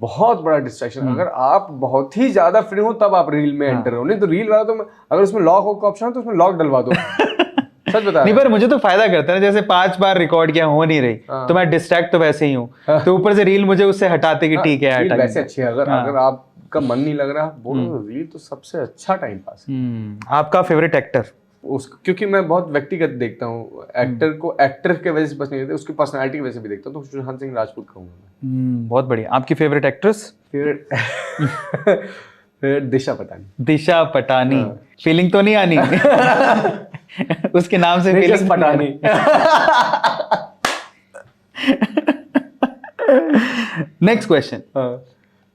बहुत बड़ा डिस्ट्रैक्शन। अगर आप बहुत ही ज्यादा फ्री हो तब आप रील में एंटर हो, नहीं तो रील वाला तो अगर उसमें लॉक का ऑप्शन है तो उसमें लॉक डलवा दो। सच बता नहीं, पर मुझे तो फायदा करता है ना, जैसे 5 बार रिकॉर्ड किया हो नहीं रही तो मैं डिस्ट्रैक्ट तो वैसे ही हूँ, तो ऊपर से रील मुझे उससे हटाते कि ठीक है रील हटा वैसे अच्छी है। अगर आपका मन नहीं लग रहा बोलो रील तो सबसे अच्छा टाइम पास है। आपका फेवरेट एक्टर? क्योंकि मैं बहुत व्यक्तिगत देखता हूँ, एक्टर को एक्टर के वजह से बस नहीं देखता, उसकी पर्सनालिटी की वजह से भी देखता हूँ, तो सुशांत सिंह राजपूत कहूँगा मैं। बहुत बढ़िया। आपकी फेवरेट एक्ट्रेस? फेवरेट फेवरेट दिशा पटानी। दिशा पटानी। फीलिंग तो नहीं आनी? उसके नाम से फीलिंग पटानी। नेक्स्ट क्वेश्चन,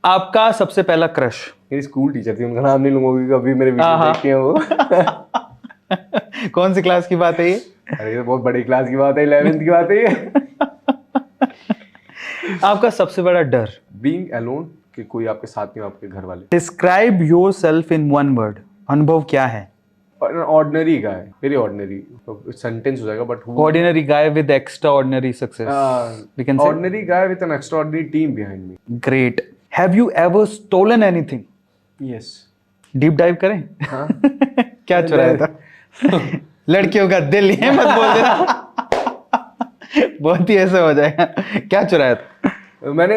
आपका सबसे पहला क्रश? मेरी स्कूल टीचर थी, उनका नाम नहीं लूंगा क्योंकि अभी मेरे वीडियो देखते हैं वो। कौन सी क्लास की बात है ये? अरे ये तो बहुत बड़ी क्लास की बात है, 11th की बात है ये। आपका सबसे बड़ा डर? बीइंग अलोन, कि कोई आपके साथ नहीं हो, आपके घर वाले। Describe your self in one word. Anubhav क्या है? Ordinary guy, very ordinary sentence हो जाएगा, but ordinary guy with extraordinary success, we can say. Ordinary guy with an extraordinary team behind me. Great. Have you ever stolen anything? Yes. Deep dive करें? हाँ। क्या चुराया था? लड़कियों का दिल, ये मत बोल देना। बहुत ही ऐसा हो जाएगा। क्या चुराया था? मैंने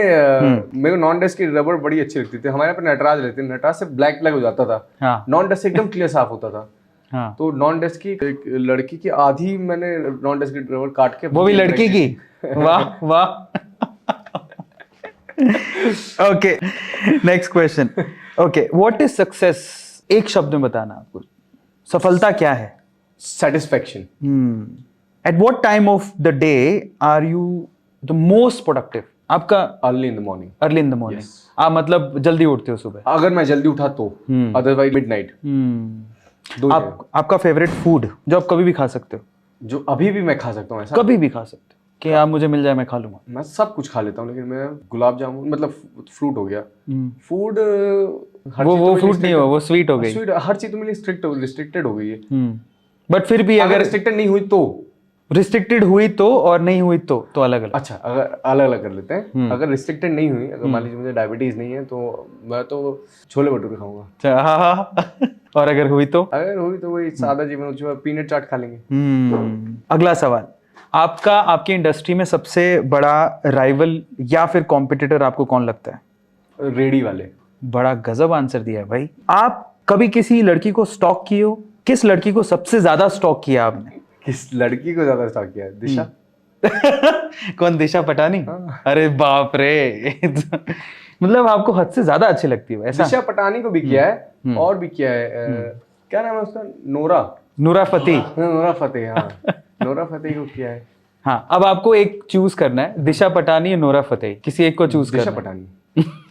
मेरे को नॉन डस्ट की रबड़ बड़ी अच्छी लगती थी। हमारे यहाँ पे नटराज रहती है, नटराज से ब्लैक ब्लैक हो जाता था। हाँ। नॉन डस्ट से एकदम क्लियर साफ होता था। हाँ। तो नॉन डस्ट की एक लड़की की आधी मैंने नॉन डस्ट की रबड़ काट के, वो भी लड़की की? वाह वाह। Okay, next question. Okay, what is success? एक शब्द में बताना आपको, सफलता क्या है? Satisfaction. At what time of the day are you the most productive? आपका early in the morning. Early in the morning. Yes. आप मतलब जल्दी उठते हो सुबह? अगर मैं जल्दी उठा तो, अदरवाइज मिडनाइट। आपका फेवरेट फूड जो आप कभी भी खा सकते हो? जो अभी भी मैं खा सकता हूँ ऐसा? कभी भी खा सकते हो कि आप मुझे मिल जाए मैं खा लूंगा? मैं सब कुछ खा लेता हूँ, लेकिन मैं गुलाब जामुन, मतलब फ्रूट हो गया। फूड वो फ्रूट नहीं हो, वो स्वीट हो गई। स्वीट हर चीज तो मेरी रिस्ट्रिक्टेड हो गई है। बट फिर भी अगर रिस्ट्रिक्टेड नहीं हुई तो, रिस्ट्रिक्टेड हुई तो और नहीं हुई तो अलग अलग। अच्छा, अगर अलग अलग कर लेते हैं। अगर रिस्ट्रिक्टेड नहीं हुई, अगर मान लीजिए मुझे डायबिटीज नहीं है, तो मैं तो छोले भटूरे खाऊंगा। हाँ। और अगर हुई तो? अगर हुई तो वही सादा जीवन, जो पीनट चाट खा लेंगे। अगला सवाल, आपका आपकी इंडस्ट्री में सबसे बड़ा राइवल या फिर कॉम्पिटिटर आपको कौन लगता है? रेडी वाले। बड़ा गजब आंसर दिया है भाई। आप कभी किसी लड़की को स्टॉक किए हो? किस लड़की को सबसे ज्यादा स्टॉक किया आपने? किस लड़की को ज्यादा स्टॉक किया है? दिशा। कौन, दिशा पटानी? अरे बाप रे। मतलब आपको हद से ज्यादा अच्छी लगती है ऐसा? दिशा पटानी को भी किया है, और भी किया है। क्या नाम है उसका? नूरा फतेही। नूरा फतेही, हाँ। नूरा फतेही को किया है। हाँ, अब आपको एक चूज करना है, दिशा पटानी या नूरा फतेही, किसी एक को चूज करना है। दिशा पटानी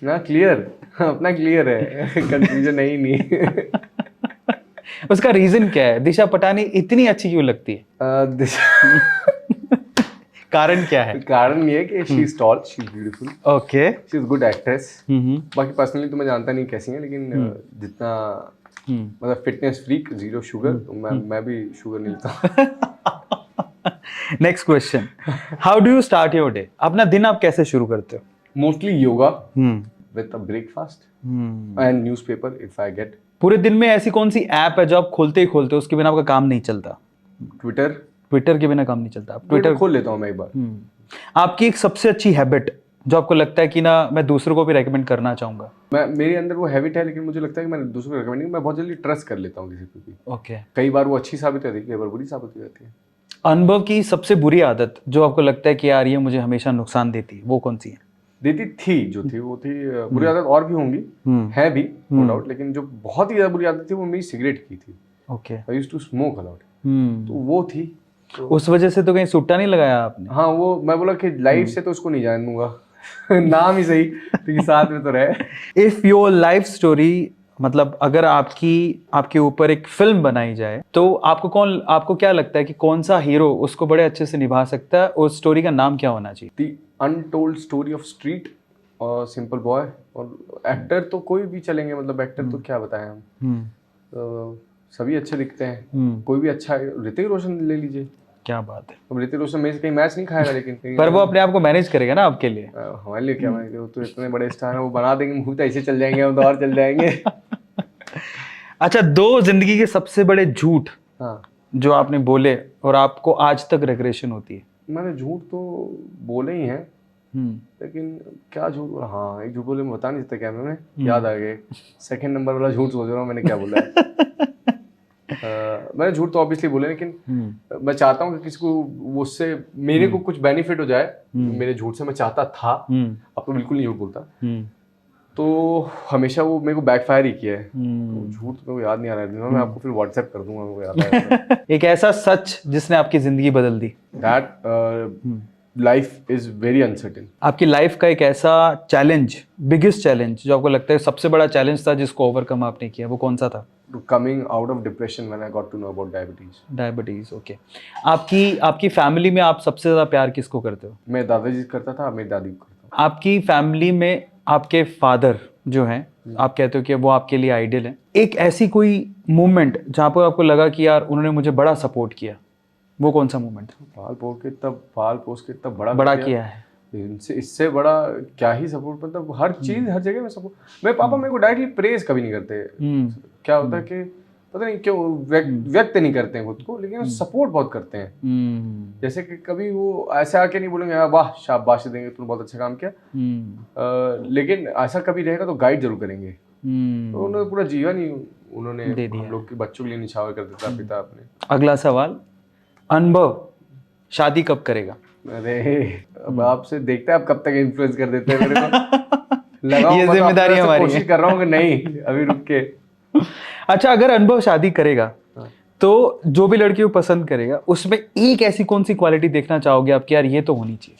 ना, क्लियर, अपना क्लियर है, कंफ्यूजन है ही नहीं। उसका रीजन क्या है? दिशा पटानी इतनी अच्छी क्यों लगती है? कारण क्या है? कारण ये है कि she is tall, she is beautiful, okay, she is good actress. बाकी पर्सनली तो मैं जानता नहीं कैसी है, लेकिन जितना मतलब फिटनेस फ्रीक, जीरो शुगर, तो मैं भी शुगर नहीं लेता। Next question, how do you start your day? अपना दिन आप कैसे शुरू करते हो? Mostly yoga with a breakfast and newspaper if I get. पूरे दिन में ऐसी कौन सी ऐप है जो आप खोलते ही खोलते हो, उसके बिना आपका काम नहीं चलता? ट्विटर के बिना काम नहीं चलता? आप ट्विटर खोल लेता हूँ मैं एक बार। आपकी एक सबसे अच्छी हैबिट जो आपको लगता है कि ना मैं दूसरों को भी रेकमेंड करना चाहूंगा? मेरे अंदर वो हैबिट है, लेकिन मुझे लगता है कि मैं दूसरों को रेकमेंड नहीं, मैं बहुत जल्दी ट्रस्ट कर लेता हूँ किसी को भी। ओके। कई बार वो अच्छी साबित होती है, कई बार बुरी साबित हो जाती है। अनुभव की सबसे बुरी आदत जो आपको लगता है कि यार ये मुझे हमेशा नुकसान देती है, वो कौन सी है? देती थी, जो थी वो थी। बुरी आदत और भी होंगी, है भी, नो डाउट, लेकिन जो बहुत ही ज्यादा बुरी आदत थी वो मेरी सिगरेट की थी। Okay. I used to smoke a lot, तो वो थी। तो उस वजह से तो कहीं सुट्टा नहीं लगाया आपने? हाँ, वो मैं बोला कि लाइफ से तो उसको नहीं जान दूंगा। नाम ही सही, तो साथ में तो रहे। इफ योर लाइफ स्टोरी, मतलब अगर आपके ऊपर एक फिल्म बनाई जाए तो आपको क्या लगता है कि कौन सा हीरो उसको बड़े अच्छे से निभा सकता है? उस स्टोरी का नाम क्या होना चाहिए? The untold story of street और सिंपल बॉय। और एक्टर तो कोई भी चलेंगे, मतलब एक्टर तो क्या बताएं हम। सभी अच्छे दिखते हैं, कोई भी अच्छा है, ऋतिक रोशन ले लीजिए। क्या बात है। अब ऋतिक रोशन में से कहीं मैच नहीं खाएगा, लेकिन कहीं पर वो अपने आप को मैनेज करेगा ना आपके लिए। हमारे लिए क्या मैनेज, वो तो इतने बड़े स्टार हैं, वो बना देंगे मूवी तो ऐसे चल जाएंगे, हम तो और चल जाएंगे। अच्छा, 2 जिंदगी के सबसे बड़े झूठ हाँ, जो आपने बोले और आपको आज तक रिग्रेशन होती है। मैंने झूठ तो बोले ही हैं, लेकिन क्या झूठ बोला, हाँ एक झूठ बोले, मैं बता नहीं सकता कैमरे में, याद आ गए। सेकंड नंबर वाला झूठ सोच रहा हूँ मैंने क्या बोला है। मैंने झूठ तो ऑब्वियसली बोले, लेकिन मैं चाहता हूँ कि किसी को उससे मेरे को कुछ बेनिफिट हो जाए मेरे झूठ से, मैं चाहता था, अब तो बिल्कुल नहीं झूठ बोलता, तो हमेशा वो मेरे को बैकफायर ही किया है। तो झूठ मेरे को याद नहीं आ रहा है, मैं आपको फिर व्हाट्सएप कर दूंगा, मेरे को याद आएगा। एक ऐसा सच जिसने आपकी जिंदगी बदल दी। That life is very uncertain. आपकी लाइफ का एक ऐसा चैलेंज, बिगेस्ट चैलेंज जो आपको लगता है सबसे बड़ा चैलेंज था जिसको ओवरकम आपने किया, वो कौन सा था? Coming out of depression when I got to know about diabetes. Okay. आपकी फैमिली में आप सबसे ज्यादा प्यार किसको करते हो? मैं दादाजी करता था, मेरी दादी को करता हूँ। आपकी फैमिली में आपके फादर जो हैं, आप कहते हो कि वो आपके लिए आइडियल हैं। एक ऐसी कोई मूवमेंट जहाँ पर आपको लगा कि यार उन्होंने मुझे बड़ा सपोर्ट किया, वो कौन सा मूवमेंट था? पाल पोस के तब बड़ा किया है। इससे बड़ा क्या ही सपोर्ट, मतलब हर चीज हर जगह में सपोर्ट। मेरे पापा मेरे को डायरेक्टली प्रेज कभी नहीं करते। क्या होता है कि पता नहीं क्यों व्यक्त नहीं करते हैं खुद को, लेकिन सपोर्ट बहुत करते हैं। जैसे कि कभी वो ऐसे आके नहीं बोलेंगे वाह शाबाश देंगे, तुमने बहुत अच्छा काम किया, लेकिन ऐसा कभी रहेगा तो गाइड जरूर करेंगे। तो उन्होंने पूरा जीवन ही उन्होंने हम लोग के बच्चों के लिए निछावर कर देता पिता अपने। अगला सवाल, अनुभव शादी कब करेगा? अरे अब आपसे देखते हैं आप कब तक इन्फ्लुएंस कर देते हैं मेरे को। ये जिम्मेदारी हमारी है। कोशिश कर रहा हूँ कि नहीं अभी रुक के। अच्छा, अगर अनुभव शादी करेगा तो जो भी लड़की को पसंद करेगा उसमें एक ऐसी कौन सी क्वालिटी देखना चाहोगे आप कि यार ये तो होनी चाहिए?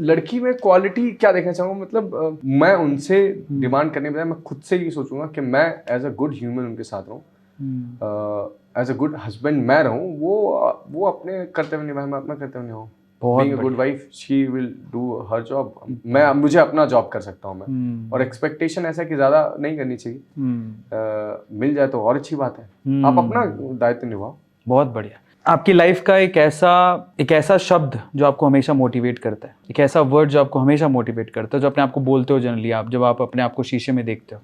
लड़की में क्वालिटी क्या देखना चाहूँगा, मतलब मैं उनसे डिमांड करने बजाय मैं खुद से ये सोचूंगा कि मैं एज अ गुड ह्यूमन उनके साथ रहूँ, एज अ गुड हस्बैंड मैं रहूँ, वो अपने कर्तव्य निभाए, मैं अपना कर्तव्य निभाऊँ। Being a good wife, she will do her job. मुझे अपना जॉब कर सकता हूँ मैं, और एक्सपेक्टेशन ऐसा कि ज्यादा नहीं करनी चाहिए। मिल जाए तो और अच्छी बात है, आप अपना दायित्व निभाओ। बहुत बढ़िया। आपकी लाइफ का एक ऐसा शब्द जो आपको हमेशा मोटिवेट करता है, एक ऐसा वर्ड जो आपको हमेशा मोटिवेट करता है, जो अपने आप को बोलते हो जनरली आप जब आप अपने आप को शीशे में देखते हो?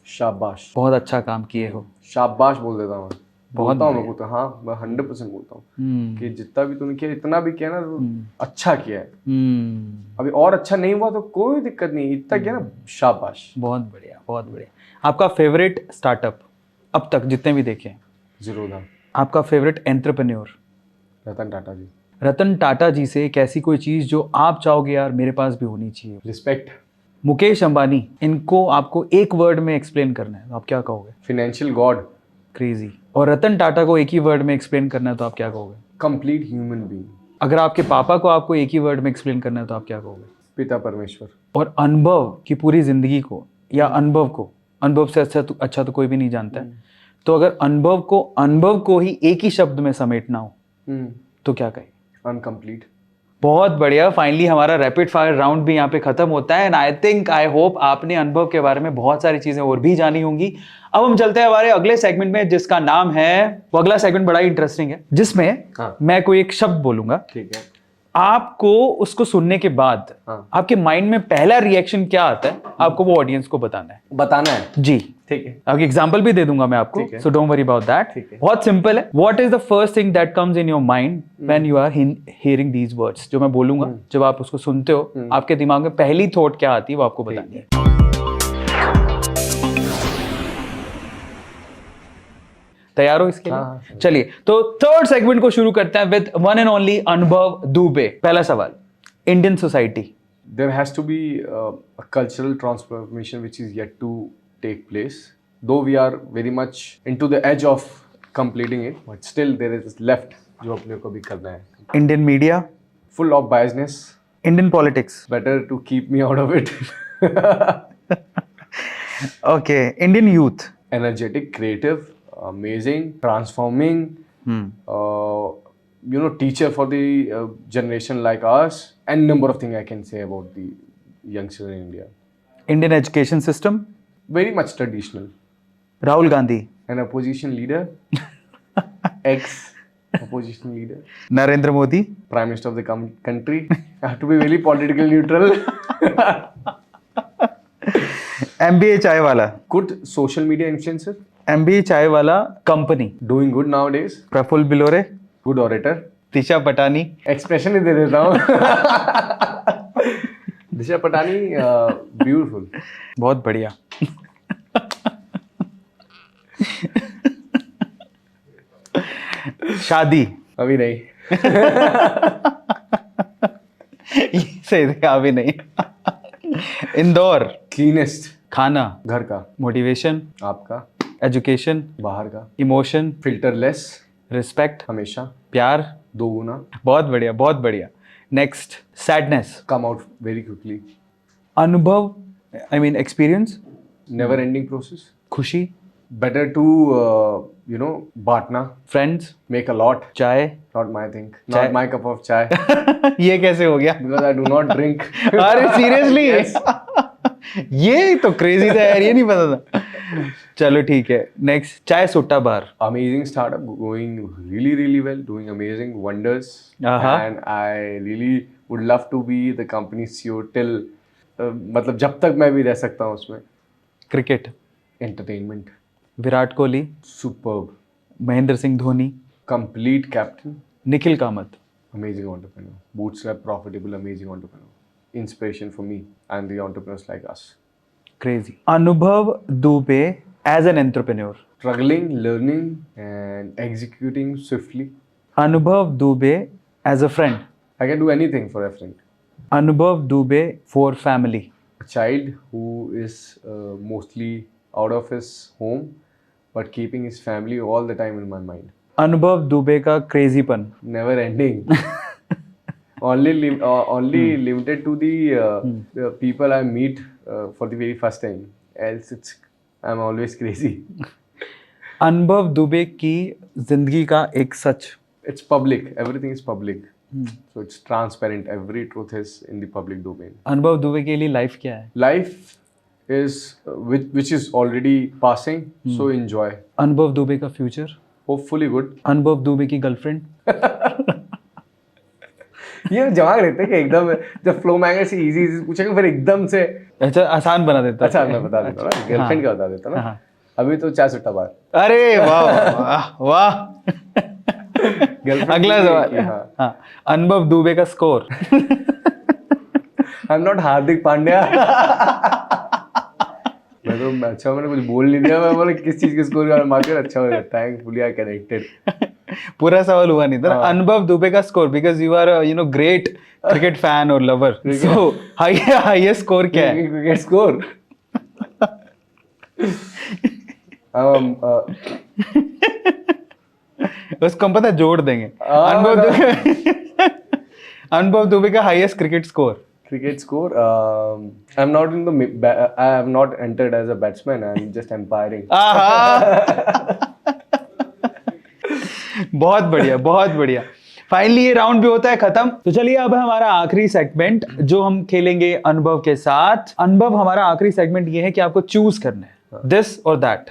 शाबाश। बहुत अच्छा काम किए हो। शाबाश बोल देता हूँ मैं, बोलता हूँ लोगों को, हाँ मैं 100% बोलता हूँ कि जितना भी तूने किया, इतना भी किया ना, अच्छा किया है। अभी और अच्छा नहीं हुआ तो कोई दिक्कत नहीं, इतना किया ना, शाबाश। बहुत बढ़िया, बहुत बढ़िया। आपका फेवरेट स्टार्टअप अब तक जितने भी देखे? जीरोधा। आपका फेवरेट एंटरप्रेन्योर? रतन टाटा जी। रतन टाटा जी से एक ऐसी कोई चीज जो आप चाहोगे यार मेरे पास भी होनी चाहिए? रिस्पेक्ट। मुकेश अंबानी, इनको आपको एक वर्ड में एक्सप्लेन करना है तो आप क्या कहोगे? Financial God. क्रेजी। और रतन टाटा को एक ही वर्ड में एक्सप्लेन करना है तो आप क्या कहोगे? Complete human being. अगर आपके पापा को आपको एक ही वर्ड में एक्सप्लेन करना है तो आप क्या कहोगे? पिता परमेश्वर। और अनुभव की पूरी जिंदगी को, या अनुभव से अच्छा तो कोई भी नहीं जानता है, तो अगर अनुभव को ही एक ही शब्द में समेटना हो तो क्या कहे? अनकम्प्लीट। बहुत बढ़िया। फाइनली हमारा रैपिड फायर राउंड भी यहाँ पे खत्म होता है, एंड आई होप आपने अनुभव के बारे में बहुत सारी चीजें और भी जानी होंगी। अब हम चलते हैं हमारे अगले सेगमेंट में, जिसका नाम है, वो अगला सेगमेंट बड़ा ही इंटरेस्टिंग है, जिसमें मैं कोई एक शब्द बोलूंगा, ठीक है, आपको उसको सुनने के बाद आपके माइंड में पहला रिएक्शन क्या आता है आपको वो ऑडियंस को बताना है जी। ठीक है, अब एग्जांपल भी दे दूंगा मैं आपको, so don't worry about that. बहुत सिंपल है। What is the first thing that comes in your mind when you are hearing these words? जो मैं बोलूंगा, जब आप उसको सुनते हो, आपके दिमाग में पहली थॉट क्या आती है वो आपको बतानी है। तैयार हो इसके लिए? चलिए, तो थर्ड सेगमेंट को शुरू करते हैं विद वन एंड ओनली अनुभव दुबे। पहला सवाल, Indian society, there has to be a cultural transformation which is yet to take place, though we are very much into the edge of completing it, but still there is left जो अपने को भी करना है। Indian media, full of biasness। Indian politics, better to keep me out of it। okay, Indian youth, energetic, creative, amazing, transforming, teacher for the generation like us, and number of things I can say about the youngsters in India. Indian education system, very much traditional. Rahul Gandhi, An opposition leader. Ex-opposition leader. Narendra Modi. Prime Minister of the country. I have to be really politically neutral. MBA Chai वाला. Good social media influencer. MBA Chai Wala company. Doing good nowadays. Praful Billore. Good orator. Disha Patani. Expression ही दे देता हूँ. दिशा पटानी beautiful. बहुत बढ़िया. शादी. अभी नहीं. सही थे, अभी नहीं. इंदौर. Cleanest. खाना. घर का. मोटिवेशन. आपका. एजुकेशन. बाहर का. इमोशन. Filterless. रिस्पेक्ट. हमेशा. प्यार. 2 गुना. बहुत बढ़िया, बहुत बढ़िया. Next, sadness. Come out very quickly. अनुभव, I mean experience. Never ending process. खुशी. Better to बांटना. फ्रेंड्स. Make a lot. चाय. Not my thing. Chai. Not my cup of chai. ये कैसे हो गया? Because I do not drink. अरे सीरियसली? Yes. ये तो क्रेजी था यार, ये नहीं पता था. चलो ठीक है. नेक्स्ट, चाय सुट्टा बार. Amazing startup, going really, really well, doing amazing wonders. And I really would love to be the company CEO till मतलब जब तक मैं भी रह सकता हूँ उसमें. Cricket. Entertainment. Virat Kohli. Superb. Mahendra Singh Dhoni. Complete captain. Nikhil Kamat. Amazing entrepreneur. Bootstrap, profitable, amazing entrepreneur. Inspiration for me and the entrepreneurs like us. Crazy. Anubhav Dubey as an entrepreneur. Struggling, learning, and executing swiftly. Anubhav Dubey as a friend. I can do anything for a friend. Anubhav Dubey for family. A child who is mostly out of his home, but keeping his family all the time in my mind. अनुभव दुबे का क्रेजीपन. Never ending. Only limited to the people I meet for the very first time. Else I'm always crazy. अनुभव दुबे की जिंदगी का एक सच. It's public. Everything is public. So it's transparent. Every truth is in the public domain. अनुभव दुबे के लिए लाइफ क्या है? Life is which is already passing. So enjoy. अनुभव दुबे का फ्यूचर. Hopefully good. अनुभव दुबे की गर्लफ्रेंड. ये जवाब रहते हैं कि एकदम जब फ्लो में आएगा से इजी पूछेगा फिर एकदम से. अच्छा, आसान बना देता. अच्छा मैं बता देता हूँ ना. गर्लफ्रेंड का बता देता हूँ ना. अभी तो 4 सुट्टा बार. अरे वाह वाह. अगला सवाल. हाँ, अनुभव दुबे का score. I am not Hardik Pandya. मैं तो अच्छा मैंने कुछ बोल नहीं दिया. मैं बोला किस चीज के स्कोर का मार्कर अच्छा होगा. Thankfully I connected. पूरा सवाल हुआ नहीं था. अनुभव दुबे का score because you are great cricket fan और लवर. सो हाईएस्ट स्कोर क्या है? Cricket score. उसको हम पता जोड़ देंगे. अनुभव दुबे का highest cricket score. Cricket score. I have not entered as a batsman. I'm just umpiring. बहुत बढ़िया, बहुत बढ़िया. फाइनली ये राउंड भी होता है खत्म. तो चलिए अब हमारा आखिरी सेगमेंट जो हम खेलेंगे अनुभव के साथ. अनुभव, हमारा आखिरी सेगमेंट ये है कि आपको चूज करना है दिस और दैट.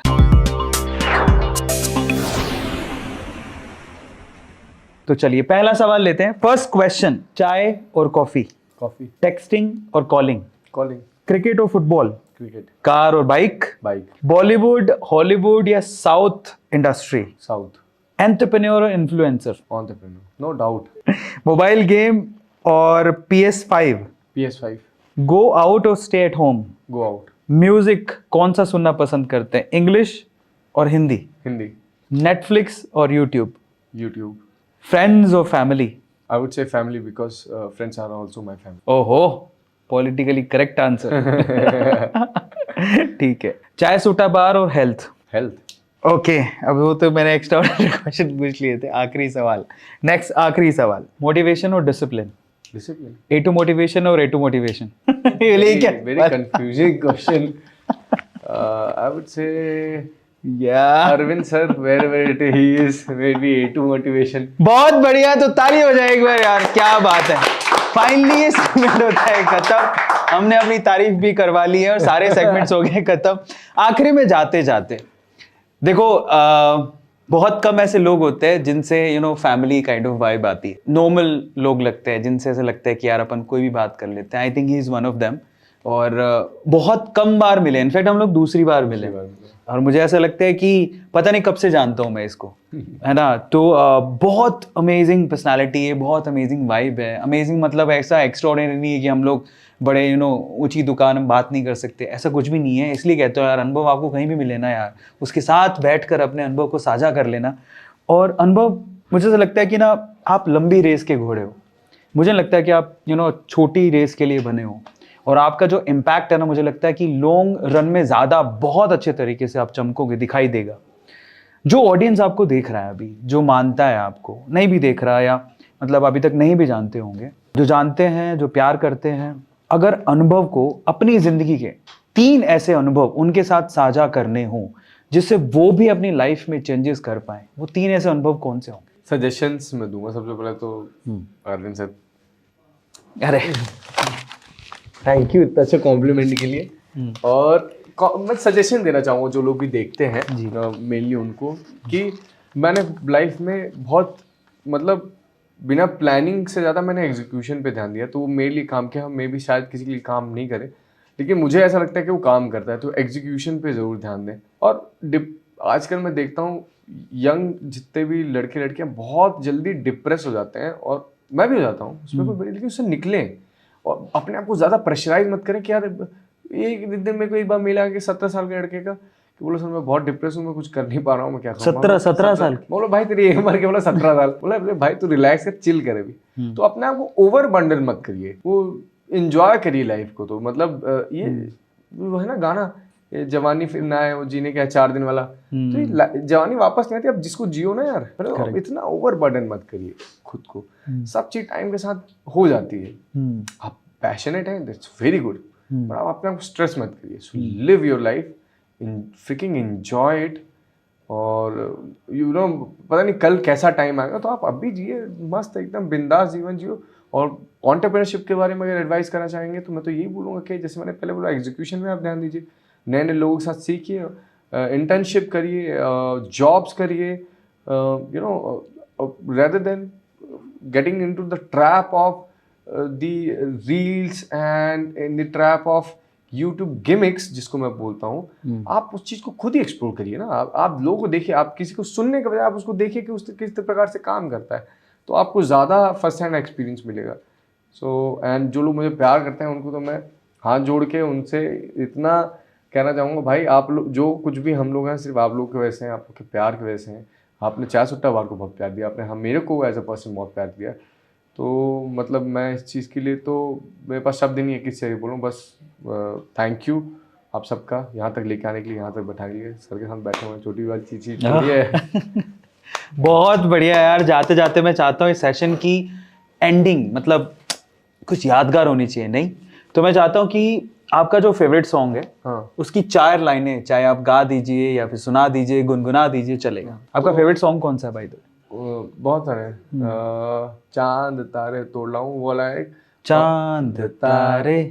तो चलिए पहला सवाल लेते हैं. फर्स्ट क्वेश्चन, चाय और कॉफी. कॉफी. टेक्सटिंग और कॉलिंग. कॉलिंग. क्रिकेट और फुटबॉल. क्रिकेट. कार और बाइक. बाइक. बॉलीवुड, हॉलीवुड या साउथ इंडस्ट्री. साउथ. एंटरप्रेन्योर और influencer. Entrepreneur. No doubt. Mobile game और PS5. PS5. गो आउट और stay at home. Go out. Music कौन सा सुनना पसंद करते हैं, इंग्लिश और हिंदी. हिंदी. नेटफ्लिक्स और यूट्यूब. यूट्यूब. फ्रेंड्स और family. I would say family because friends are also my family. ओहो, पॉलिटिकली करेक्ट आंसर. ठीक है. चाय सुट्टा बार और हेल्थ. Health. ओके, अब वो तो मैंने एक्स्ट्रा क्वेश्चन पूछ लिए थे. आखिरी सवाल. नेक्स्ट आखिरी सवाल, मोटिवेशन और डिसिप्लिन. Discipline. A2 मोटिवेशन और A2 मोटिवेशन. ये क्या? Very confusing question. I would say Arvind sir, wherever he is, maybe A2 motivation. बहुत बढ़िया. तो ताली हो जाए एक बार यार. क्या बात है. फाइनली ये सेगमेंट होता है खत्म. हमने अपनी तारीफ भी करवा ली है और सारे सेगमेंट्स हो गए खत्म. आखिरी में जाते जाते देखो बहुत कम ऐसे लोग होते हैं जिनसे फैमिली काइंड ऑफ वाइब आती है। नॉर्मल लोग लगते हैं जिनसे ऐसा लगता है कि यार अपन कोई भी बात कर लेते हैं। I think he is one of them. और बहुत कम बार मिले, इनफैक्ट हम लोग दूसरी बार मिले। और मुझे ऐसा लगता है कि पता नहीं कब से जानता हूँ मैं इसको, है ना। तो बहुत अमेजिंग पर्सनालिटी है, बहुत अमेजिंग वाइब है। अमेजिंग मतलब ऐसा एक्स्ट्राऑर्डिनरी नहीं है कि हम लोग बड़े ऊंची दुकान में बात नहीं कर सकते, ऐसा कुछ भी नहीं है। इसलिए कहते हो यार, अनुभव आपको कहीं भी मिले ना यार, उसके साथ बैठकर अपने अनुभव को साझा कर लेना। और अनुभव, मुझे ऐसा लगता है कि ना आप लंबी रेस के घोड़े हो। मुझे लगता है कि आप छोटी रेस के लिए बने हो। और आपका जो इम्पैक्ट है ना, मुझे लगता है कि लॉन्ग रन में ज़्यादा बहुत अच्छे तरीके से आप चमकोगे, दिखाई देगा। जो ऑडियंस आपको देख रहा है अभी, जो मानता है आपको, नहीं भी देख रहा या मतलब अभी तक नहीं भी जानते होंगे, जो जानते हैं, जो प्यार करते हैं, अगर अनुभव को अपनी ज़िंदगी के 3 ऐसे अनुभव उनके साथ साझा करने हों जिससे वो भी अपनी लाइफ में चेंजेस कर पाए, वो 3 ऐसे अनुभव कौन से होंगे? सजेशंस मैं दूंगा। सबसे पहले तो अरविंद सर, अरे थैंक यू इतना अच्छा कॉम्प्लीमेंट के लिए। और मैं सजेशन देना चाहूँगा जो लोग भी देखते हैं, मेनली उनको, कि मैंने लाइफ में बहुत मतलब बिना प्लानिंग से ज़्यादा मैंने एग्जीक्यूशन पे ध्यान दिया। तो वो मेरे लिए काम किया, मे भी शायद किसी के लिए काम नहीं करे, लेकिन मुझे ऐसा लगता है कि वो काम करता है। तो एग्जीक्यूशन पे ज़रूर ध्यान दें। और आजकल मैं देखता हूँ यंग जितने भी लड़के लड़कियाँ बहुत जल्दी डिप्रेस हो जाते हैं, और मैं भी हो जाता हूँ उसमें कोई बड़ी, लेकिन उससे निकलें और अपने आप को ज़्यादा प्रेशराइज मत करें कि यार एक दिन मेरे को एक बार मिला कि 17 साल के लड़के का कि बोलो सर मैं बहुत डिप्रेस हूँ, मैं कुछ कर नहीं पा रहा हूँ, मैं क्या करूँ। 17 साल? बोलो भाई तेरी एक बार के बोला 17 साल, बोला भाई तू रिलैक्स कर, चिल करे भी। तो अपने आप को ओवर बंडल मत करिए, वो एंजॉय करिए लाइफ को। तो मतलब ये वो है ना गाना, ये जवानी फिर ना है, वो जीने का 4 दिन वाला। तो ये जवानी वापस नहीं आती, अब जिसको जियो ना यार, मतलब इतना ओवर बर्डन मत करिए खुद को। सब चीज टाइम के साथ हो जाती है। आप पैशनेट हैं, दैट्स वेरी गुड, पर आप अपने आप को स्ट्रेस मत करिए। So live your life, freaking enjoy it. और पता नहीं कल कैसा टाइम आएगा, तो आप अभी जिए, मस्त एकदम बिंदास जीवन जियो। और एंटरप्रेन्योरशिप के बारे में अगर एडवाइस करना चाहेंगे तो मैं तो यही बोलूँगा कि जैसे मैंने पहले बोला, एग्जीक्यूशन में आप ध्यान दीजिए, नए नए लोगों के साथ सीखिए, इंटर्नशिप करिए, जॉब्स करिए, rather than getting into the trap of the reels and in the trap of YouTube gimmicks जिसको मैं बोलता हूँ। आप उस चीज़ को खुद ही एक्सप्लोर करिए ना। आप लोगों को देखिए, आप किसी को सुनने के बजाय आप उसको देखिए कि उस किस प्रकार से काम करता है, तो आपको ज़्यादा फर्स्ट हैंड एक्सपीरियंस मिलेगा। सो एंड जो लोग मुझे प्यार करते हैं उनको तो मैं हाथ जोड़ के उनसे इतना कहना चाहूँगा, भाई आप लोग जो कुछ भी हम लोग हैं सिर्फ आप लोग की वजह से हैं, आप लोग के प्यार की वजह से हैं। आपने चाय सुट्टा वार को बहुत प्यार दिया, आपने हम मेरे को एज अ पर्सन बहुत प्यार दिया। तो मतलब मैं इस चीज़ के लिए तो मेरे पास शब्द नहीं है किससे बोलूँ, बस थैंक यू आप सबका, यहाँ तक लेके आने के लिए, यहाँ तक बैठाने के लिए। सर के साथ बैठे हुए, छोटी वाली चीज़ है। बहुत बढ़िया यार। जाते जाते मैं चाहता हूँ इस सेशन की एंडिंग मतलब कुछ यादगार होनी चाहिए, नहीं तो मैं चाहता हूँ कि आपका जो फेवरेट सॉन्ग है, हाँ, उसकी 4 लाइनें चाहे आप गा दीजिए या फिर सुना दीजिए, गुनगुना दीजिए, चलेगा। आपका फेवरेट सॉन्ग कौन सा है भाई? बहुत सारे, चांद तारे तोड़ लाऊं वो वाला है। चांद तारे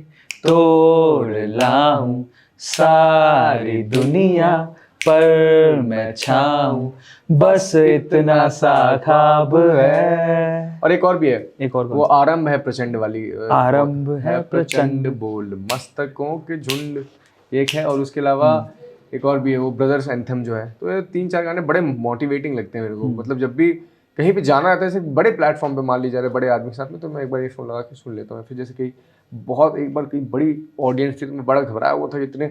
तोड़ लाऊं सारी दुनिया पर मैं छाऊं, बस इतना सा ख्वाब है। और एक और भी है, एक और वो आरंभ है प्रचंड वाली, आरंभ है प्रचंड बोल मस्तकों के झुंड, एक है। और उसके अलावा एक और भी है, वो ब्रदर्स एंथम जो है। तो ये 3-4 गाने बड़े मोटिवेटिंग लगते हैं मेरे को। मतलब जब भी कहीं पे जाना रहता है, जैसे बड़े प्लेटफॉर्म पे मान लीजिए जा रहे बड़े आदमी के साथ में, तो मैं एक बार ईयरफोन लगा के सुन लेता हूँ। फिर जैसे कि बहुत एक बार कहीं बड़ी ऑडियंस थी तो मैं बड़ा घबराया हुआ था, इतने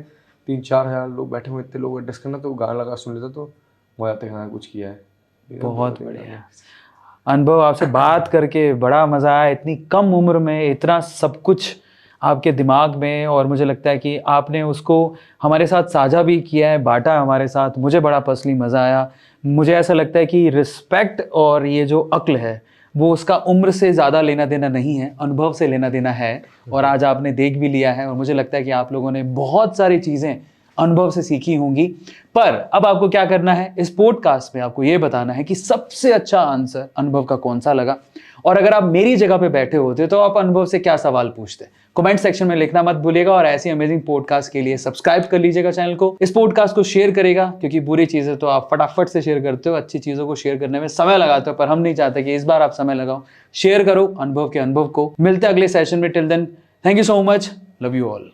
3-4 हज़ार लोग बैठे हुए, इतने लोग एडजस्ट करना, तो गाना लगा सुन लेता तो मजा आता है, हाँ कुछ किया है। बहुत बढ़िया अनुभव, आपसे बात करके बड़ा मज़ा आया। इतनी कम उम्र में इतना सब कुछ आपके दिमाग में, और मुझे लगता है कि आपने उसको हमारे साथ साझा भी किया है, बांटा हमारे साथ। मुझे बड़ा पर्सनली मज़ा आया। मुझे ऐसा लगता है कि रिस्पेक्ट और ये जो अक्ल है वो उसका उम्र से ज़्यादा लेना देना नहीं है, अनुभव से लेना देना है। और आज आपने देख भी लिया है, और मुझे लगता है कि आप लोगों ने बहुत सारी चीज़ें अनुभव से सीखी होंगी। पर अब आपको क्या करना है, इस पॉडकास्ट में आपको यह बताना है कि सबसे अच्छा आंसर अनुभव का कौन सा लगा, और अगर आप मेरी जगह पे बैठे होते तो आप अनुभव से क्या सवाल पूछते। कमेंट सेक्शन में लिखना मत भूलिएगा, और ऐसी अमेजिंग पॉडकास्ट के लिए सब्सक्राइब कर लीजिएगा चैनल को। इस पॉडकास्ट को शेयर करेगा, क्योंकि बुरी चीजें तो आप फटाफट से शेयर करते हो, अच्छी चीजों को शेयर करने में समय लगाते हो, पर हम नहीं चाहते कि इस बार आप समय लगाओ। शेयर करो अनुभव के अनुभव को। मिलते हैं अगले सेशन में। Till then, thank you so much, love you all.